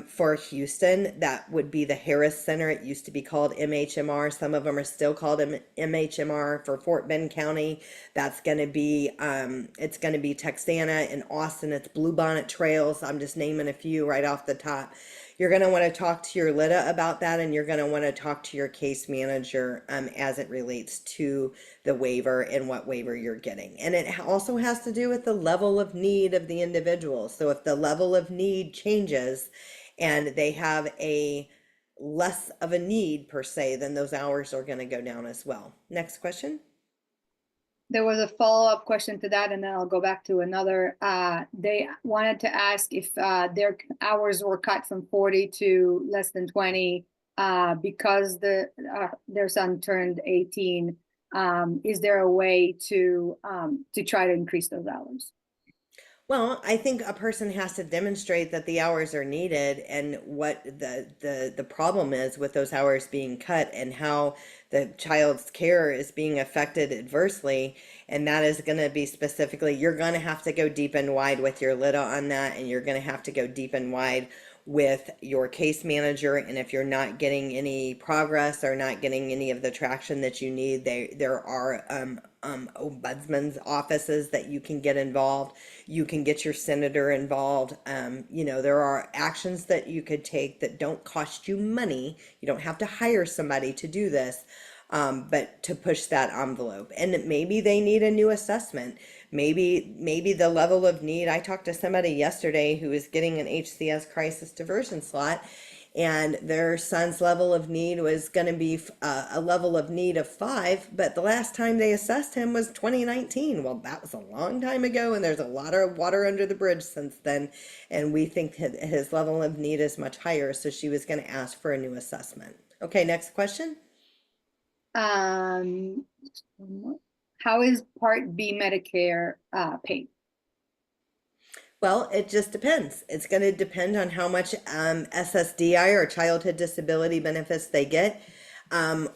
For Houston, that would be the Harris Center. It used to be called MHMR. Some of them are still called MHMR. For Fort Bend County, that's going to be it's going to be Texana. In Austin, it's Bluebonnet Trails. I'm just naming a few right off the top. you're going to want to talk to your LIDA about that, and you're going to want to talk to your case manager as it relates to the waiver and what waiver you're getting. And it also has to do with the level of need of the individual. So if the level of need changes and they have a less of a need per se, then those hours are going to go down as well. Next question. There was a follow-up question to that, and then I'll go back to another. They wanted to ask if their hours were cut from 40 to less than 20 because their son turned 18. Is there a way to try to increase those hours? Well, I think a person has to demonstrate that the hours are needed and what the problem is with those hours being cut and how the child's care is being affected adversely. And that is going to be specifically, you're going to have to go deep and wide with your LIDA on that, and you're going to have to go deep and wide with your case manager. And if you're not getting any progress or not getting any of the traction that you need, there are ombudsman's offices that you can get involved. You can get your senator involved. There are actions that you could take that don't cost you money. You don't have to hire somebody to do this, but to push that envelope. And maybe they need a new assessment. Maybe the level of need. I talked to somebody yesterday who is getting an HCS crisis diversion slot, and their son's level of need was going to be a level of need of 5, but the last time they assessed him was 2019. Well, that was a long time ago, and there's a lot of water under the bridge since then, and we think his level of need is much higher, so she was going to ask for a new assessment. Okay, next question. How is Part B Medicare paid? Well, it just depends. It's going to depend on how much SSDI or childhood disability benefits they get, and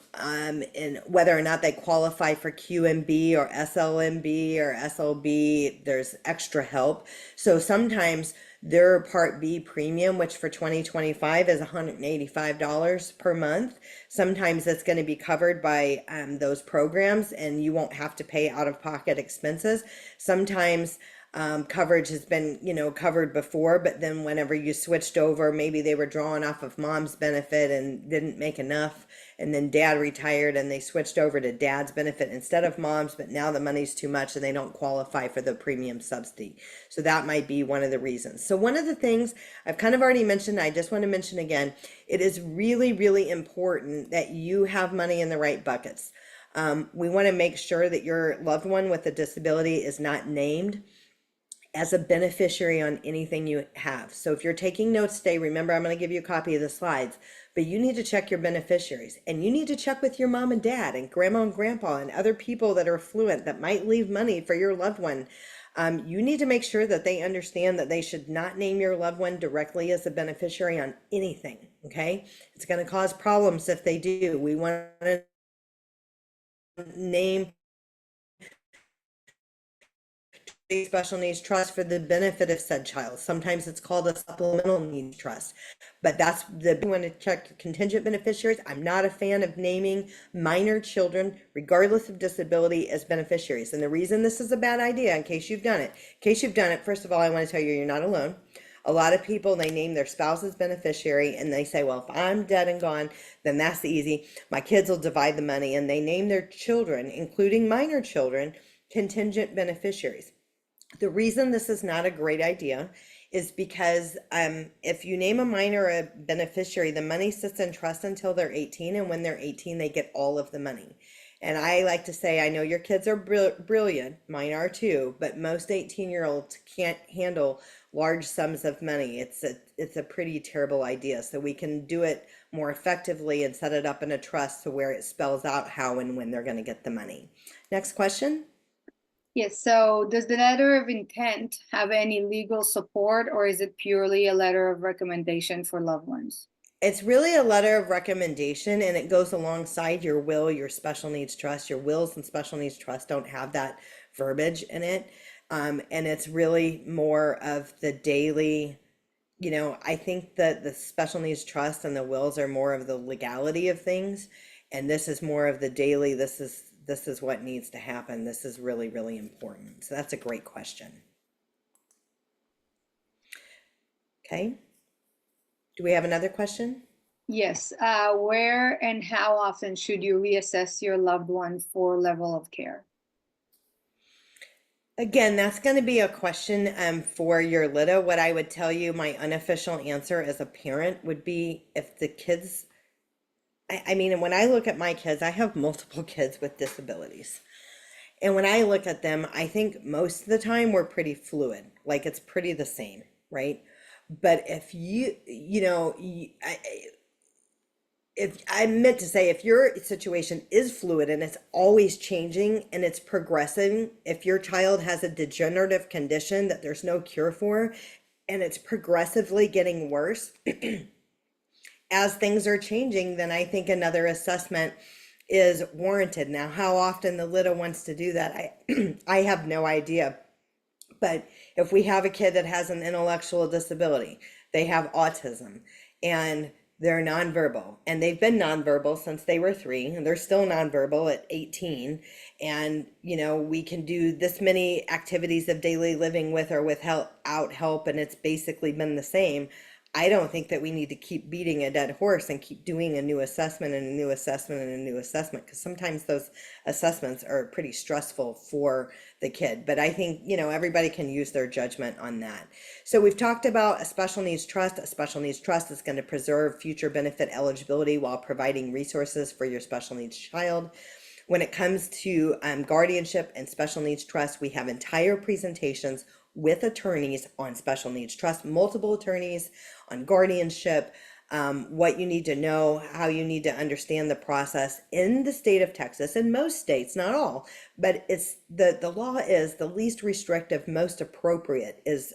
whether or not they qualify for QMB or SLMB or SLB. There's extra help. So sometimes their Part B premium, which for 2025 is $185 per month, sometimes it's going to be covered by those programs, and you won't have to pay out-of-pocket expenses. Sometimes coverage has been, covered before, but then whenever you switched over, maybe they were drawing off of mom's benefit and didn't make enough, and then dad retired and they switched over to dad's benefit instead of mom's, but now the money's too much and they don't qualify for the premium subsidy. So that might be one of the reasons. So one of the things I've kind of already mentioned, I just want to mention again, it is really, really important that you have money in the right buckets. We want to make sure that your loved one with a disability is not named as a beneficiary on anything you have. So if you're taking notes today, remember I'm going to give you a copy of the slides, but you need to check your beneficiaries, and you need to check with your mom and dad and grandma and grandpa and other people that are affluent that might leave money for your loved one. You need to make sure that they understand that they should not name your loved one directly as a beneficiary on anything. Okay, it's going to cause problems if they do. We want to name special needs trust for the benefit of said child. Sometimes it's called a supplemental needs trust, but that's we want to check contingent beneficiaries. I'm not a fan of naming minor children, regardless of disability, as beneficiaries. And the reason this is a bad idea, in case you've done it, first of all, I want to tell you, you're not alone. A lot of people, they name their spouse as beneficiary and they say, well, if I'm dead and gone, then that's easy. My kids will divide the money, and they name their children, including minor children, contingent beneficiaries. The reason this is not a great idea is because if you name a minor a beneficiary, the money sits in trust until they're 18, and when they're 18, they get all of the money. And I like to say, I know your kids are brilliant, mine are too, but most 18-year-olds can't handle large sums of money. It's a pretty terrible idea. So we can do it more effectively and set it up in a trust to where it spells out how and when they're going to get the money. Next question. Yes, so does the letter of intent have any legal support, or is it purely a letter of recommendation for loved ones? It's really a letter of recommendation, and it goes alongside your will, your special needs trust. Your wills and special needs trust don't have that verbiage in it. And it's really more of the daily, I think that the special needs trust and the wills are more of the legality of things. And this is more of the daily, this is what needs to happen. This is really, really important. So that's a great question. Okay. Do we have another question? Yes. Where and how often should you reassess your loved one for level of care? Again, that's going to be a question for your Lida. What I would tell you, my unofficial answer as a parent would be if the kids, I mean, when I look at my kids, I have multiple kids with disabilities. And when I look at them, I think most of the time we're pretty fluid, like it's pretty the same, right? But if if I meant to say, if your situation is fluid and it's always changing and it's progressing, if your child has a degenerative condition that there's no cure for and it's progressively getting worse as things are changing, then I think another assessment is warranted. Now, how often the Lida wants to do that, I have no idea. But if we have a kid that has an intellectual disability, they have autism, and they're nonverbal, and they've been nonverbal since they were 3, and they're still nonverbal at 18. And, we can do this many activities of daily living with or without help, and it's basically been the same. I don't think that we need to keep beating a dead horse and keep doing a new assessment and a new assessment and a new assessment, because sometimes those assessments are pretty stressful for the kid. But I think, everybody can use their judgment on that. So we've talked about a special needs trust. A special needs trust is going to preserve future benefit eligibility while providing resources for your special needs child. When it comes to guardianship and special needs trust, we have entire presentations with attorneys on special needs trust, multiple attorneys on guardianship, what you need to know, how you need to understand the process in the state of Texas, and most states, not all, but it's the law is the least restrictive, most appropriate is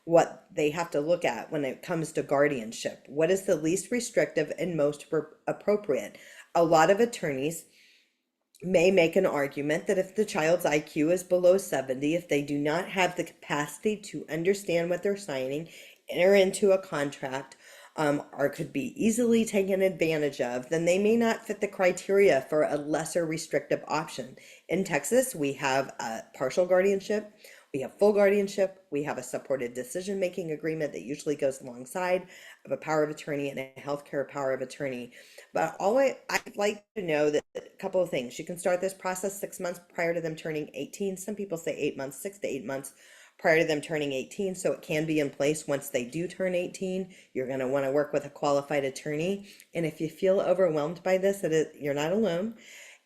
what they have to look at when it comes to guardianship. What is the least restrictive and most appropriate? A lot of attorneys may make an argument that if the child's IQ is below 70, if they do not have the capacity to understand what they're signing, enter into a contract, or could be easily taken advantage of, then they may not fit the criteria for a lesser restrictive option. In Texas, we have partial guardianship, we have full guardianship, we have a supported decision-making agreement that usually goes alongside of a power of attorney and a healthcare power of attorney. But I'd like to know that a couple of things. You can start this process 6 months prior to them turning 18. Some people say 8 months, 6 to 8 months prior to them turning 18. So it can be in place once they do turn 18. You're going to want to work with a qualified attorney. And if you feel overwhelmed by this, you're not alone.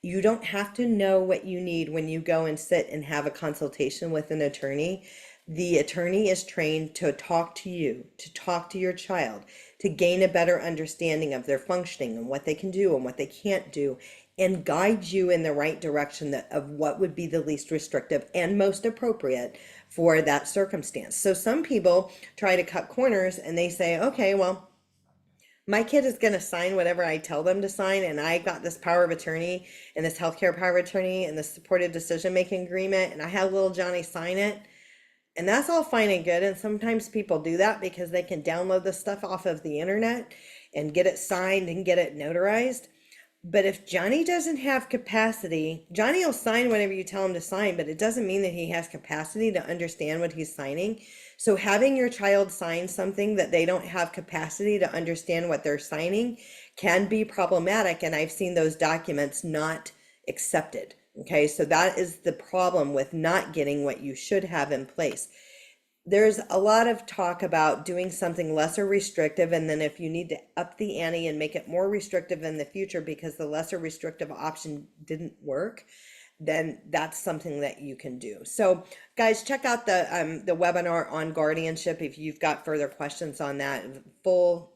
You don't have to know what you need when you go and sit and have a consultation with an attorney. The attorney is trained to talk to you, to talk to your child, to gain a better understanding of their functioning and what they can do and what they can't do, and guide you in the right direction of what would be the least restrictive and most appropriate for that circumstance. So some people try to cut corners and they say, okay, well, my kid is going to sign whatever I tell them to sign, and I got this power of attorney and this healthcare power of attorney and this supported decision making agreement, and I had little Johnny sign it. And that's all fine and good. And sometimes people do that because they can download this stuff off of the internet and get it signed and get it notarized. But if Johnny doesn't have capacity, Johnny will sign whatever you tell him to sign, but it doesn't mean that he has capacity to understand what he's signing. So having your child sign something that they don't have capacity to understand what they're signing can be problematic. And I've seen those documents not accepted. Okay, so that is the problem with not getting what you should have in place. There's a lot of talk about doing something lesser restrictive, and then if you need to up the ante and make it more restrictive in the future because the lesser restrictive option didn't work, then that's something that you can do. So guys, check out the webinar on guardianship if you've got further questions on that. Full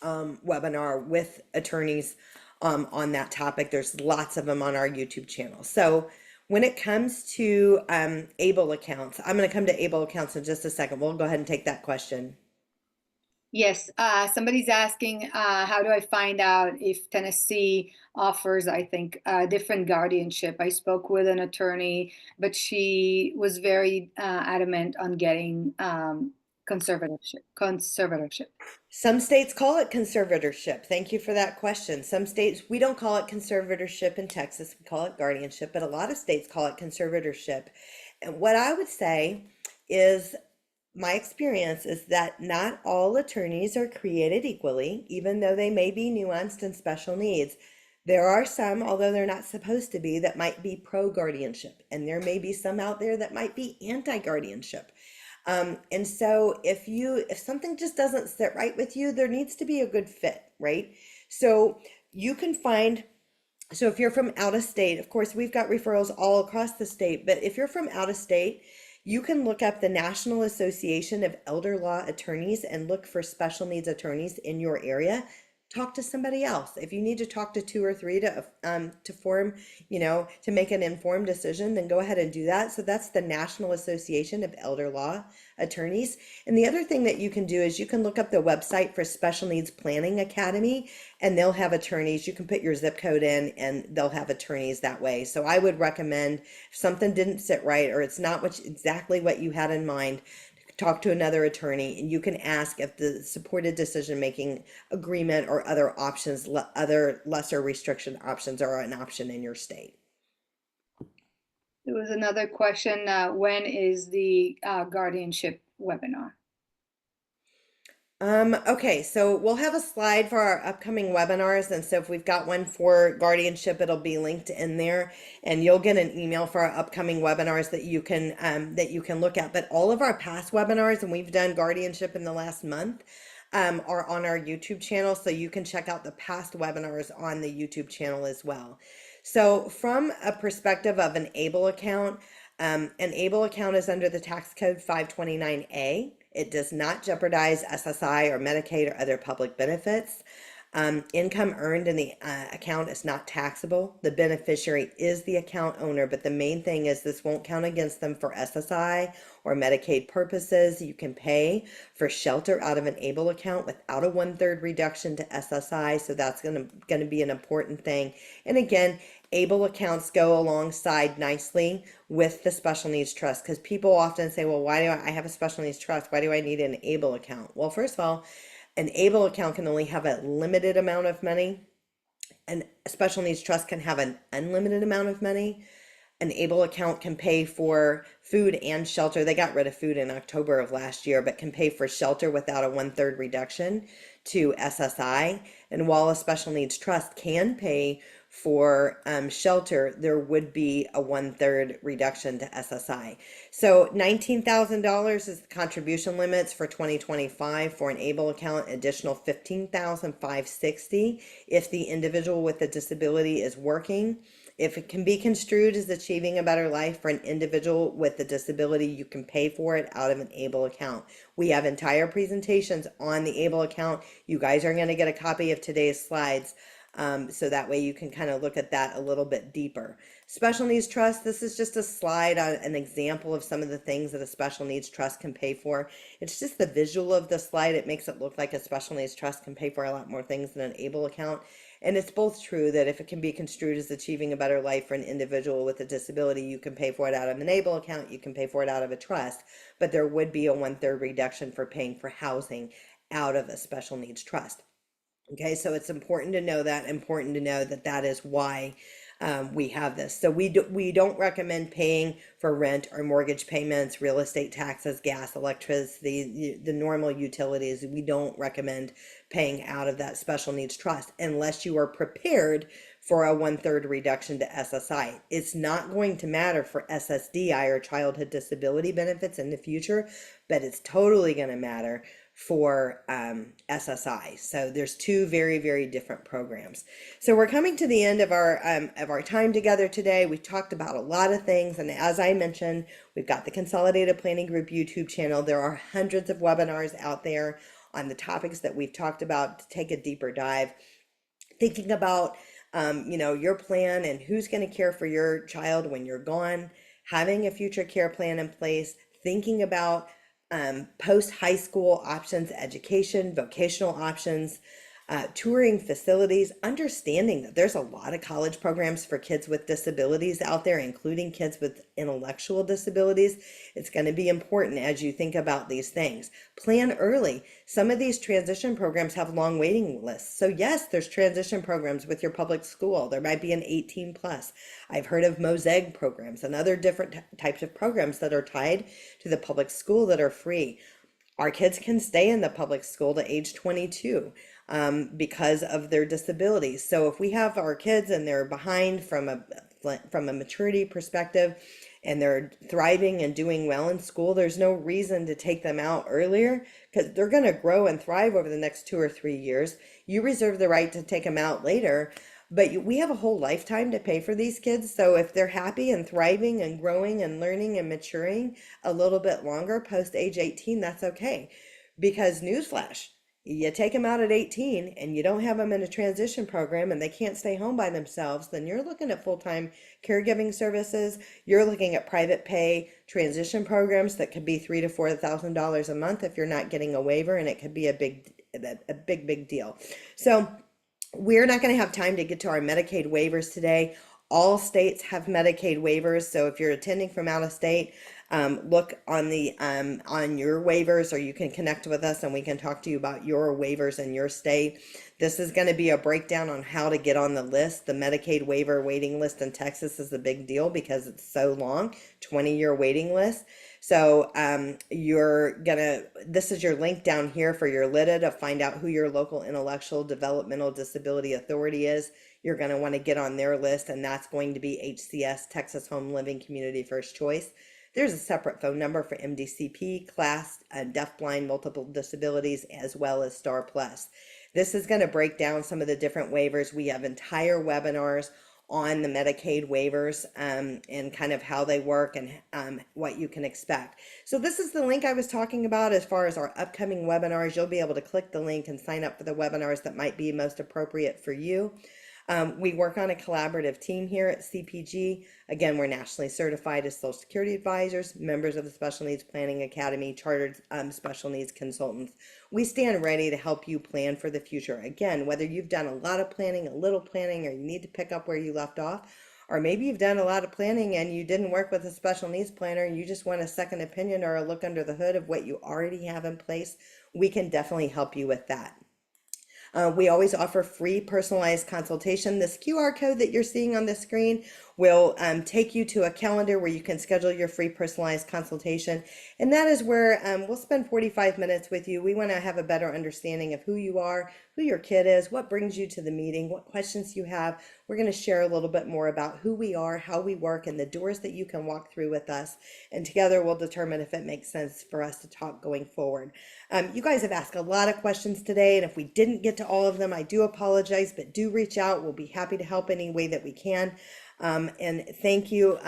webinar with attorneys on that topic. There's lots of them on our YouTube channel. So when it comes to ABLE accounts, I'm going to come to ABLE accounts in just a second. We'll go ahead and take that question. Yes, somebody's asking, how do I find out if Tennessee offers, I think, different guardianship? I spoke with an attorney, but she was very adamant on getting conservatorship. Conservatorship. Some states call it conservatorship. Thank you for that question. Some states, we don't call it conservatorship in Texas, we call it guardianship, but a lot of states call it conservatorship. And what I would say is my experience is that not all attorneys are created equally, even though they may be nuanced and special needs. There are some, although they're not supposed to be, that might be pro guardianship, and there may be some out there that might be anti guardianship. And so if something just doesn't sit right with you, there needs to be a good fit, right? So you can find so if you're from out of state, of course, we've got referrals all across the state, but if you're from out of state, you can look up the National Association of Elder Law Attorneys and look for special needs attorneys in your area. Talk to somebody else. If you need to talk to two or three to form, to make an informed decision, then go ahead and do that. So that's the National Association of Elder Law Attorneys. And the other thing that you can do is you can look up the website for Special Needs Planning Academy, and they'll have attorneys. You can put your zip code in and they'll have attorneys that way. So I would recommend, if something didn't sit right or it's not exactly what you had in mind, talk to another attorney, and you can ask if the supported decision making agreement or other options, other lesser restriction options are an option in your state. There was another question, when is the guardianship webinar? Okay, so we'll have a slide for our upcoming webinars. And so if we've got one for guardianship, it'll be linked in there, and you'll get an email for our upcoming webinars that you can look at. But all of our past webinars, and we've done guardianship in the last month, are on our YouTube channel. So you can check out the past webinars on the YouTube channel as well. So from a perspective of an ABLE account, an ABLE account is under the tax code 529A. It does not jeopardize SSI or Medicaid or other public benefits. Income earned in the account is not taxable. The beneficiary is the account owner, but the main thing is this won't count against them for SSI or Medicaid purposes. You can pay for shelter out of an ABLE account without a 1/3 reduction to SSI, so that's going to be an important thing. And again, ABLE accounts go alongside nicely with the special needs trust, because people often say, well, why do I have a special needs trust? Why do I need an ABLE account? Well, first of all, an ABLE account can only have a limited amount of money, and a special needs trust can have an unlimited amount of money. An ABLE account can pay for food and shelter. They got rid of food in October of last year, but can pay for shelter without a 1/3 reduction to SSI. And while a special needs trust can pay for shelter, there would be a 1/3 reduction to SSI. So $19,000 is the contribution limits for 2025 for an ABLE account. Additional $15,560 if the individual with a disability is working. If it can be construed as achieving a better life for an individual with a disability, you can pay for it out of an ABLE account. We have entire presentations on the ABLE account. You guys are going to get a copy of today's slides, so that way you can kind of look at that a little bit deeper. Special needs trust, this is just a slide on an example of some of the things that a special needs trust can pay for. It's just the visual of the slide. It makes it look like a special needs trust can pay for a lot more things than an ABLE account. And it's both true that if it can be construed as achieving a better life for an individual with a disability, you can pay for it out of an ABLE account, you can pay for it out of a trust, but there would be a 1/3 reduction for paying for housing out of a special needs trust. Okay, so it's important to know that that is why we have this. So we don't recommend paying for rent or mortgage payments, real estate taxes, gas, electricity, the normal utilities. We don't recommend paying out of that special needs trust unless you are prepared for a 1/3 reduction to SSI. It's not going to matter for SSDI or childhood disability benefits in the future, but it's totally going to matter for SSI. So there's two very, very different programs. So we're coming to the end of our time together today. We talked about a lot of things, and as I mentioned, we've got the Consolidated Planning Group YouTube channel. There are hundreds of webinars out there on the topics that we've talked about to take a deeper dive, thinking about your plan and who's going to care for your child when you're gone, having a future care plan in place, thinking about post high school options, education, vocational options, touring facilities, understanding that there's a lot of college programs for kids with disabilities out there, including kids with intellectual disabilities. It's going to be important as you think about these things. Plan early. Some of these transition programs have long waiting lists. So yes, there's transition programs with your public school. There might be an 18 plus. I've heard of mosaic programs and other different types of programs that are tied to the public school that are free. Our kids can stay in the public school to age 22 because of their disabilities. So if we have our kids and they're behind from a maturity perspective and they're thriving and doing well in school, there's no reason to take them out earlier because they're going to grow and thrive over the next 2 or 3 years. You reserve the right to take them out later, but we have a whole lifetime to pay for these kids. So if they're happy and thriving and growing and learning and maturing a little bit longer post age 18, that's okay. Because newsflash, you take them out at 18 and you don't have them in a transition program and they can't stay home by themselves, then you're looking at full-time caregiving services. You're looking at private pay transition programs that could be $3,000 to $4,000 a month if you're not getting a waiver, and it could be a big deal. So we're not going to have time to get to our Medicaid waivers today. All states have Medicaid waivers, so if you're attending from out of state, look on the on your waivers, or you can connect with us and we can talk to you about your waivers in your state. This is going to be a breakdown on how to get on the list. The Medicaid waiver waiting list in Texas is a big deal because it's so long, 20-year waiting list. So this is your link down here for your LIDA to find out who your local intellectual developmental disability authority is. You're going to want to get on their list, and that's going to be HCS, Texas Home Living Community First Choice. There's a separate phone number for MDCP, class, deafblind, multiple disabilities, as well as Star Plus. This is going to break down some of the different waivers. We have entire webinars on the Medicaid waivers and kind of how they work and what you can expect. So this is the link I was talking about as far as our upcoming webinars. You'll be able to click the link and sign up for the webinars that might be most appropriate for you. We work on a collaborative team here at CPG. Again, we're nationally certified as Social Security advisors, members of the Special Needs Planning Academy, chartered special needs consultants. We stand ready to help you plan for the future. Again, whether you've done a lot of planning, a little planning, or you need to pick up where you left off, or maybe you've done a lot of planning and you didn't work with a special needs planner and you just want a second opinion or a look under the hood of what you already have in place, we can definitely help you with that. We always offer free personalized consultation. This QR code that you're seeing on the screen will take you to a calendar where you can schedule your free personalized consultation. And that is where we'll spend 45 minutes with you. We want to have a better understanding of who you are, who your kid is, what brings you to the meeting, what questions you have. We're going to share a little bit more about who we are, how we work, and the doors that you can walk through with us. And together we'll determine if it makes sense for us to talk going forward. You guys have asked a lot of questions today, and if we didn't get to all of them, I do apologize, but do reach out. We'll be happy to help any way that we can. And thank you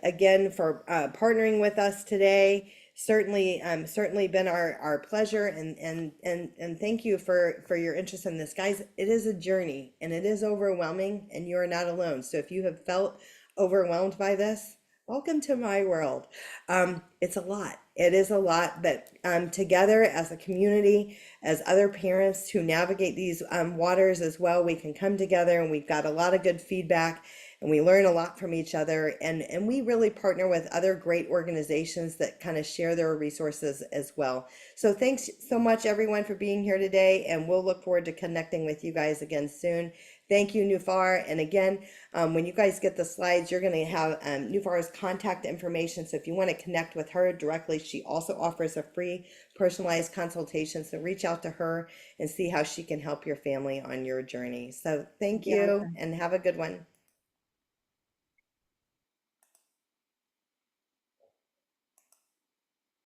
again for partnering with us today. Certainly been our pleasure, and thank you for your interest in this, guys. It is a journey and it is overwhelming, and you are not alone. So if you have felt overwhelmed by this, welcome to my world. It's a lot. It is a lot, but together as a community, as other parents who navigate these waters as well, we can come together, and we've got a lot of good feedback, and we learn a lot from each other, and we really partner with other great organizations that kind of share their resources as well. So thanks so much, everyone, for being here today, and we'll look forward to connecting with you guys again soon. Thank you, Nufar. And again, when you guys get the slides, you're going to have Nufar's contact information. So if you want to connect with her directly, she also offers a free personalized consultation. So reach out to her and see how she can help your family on your journey. So thank Yeah. you and have a good one.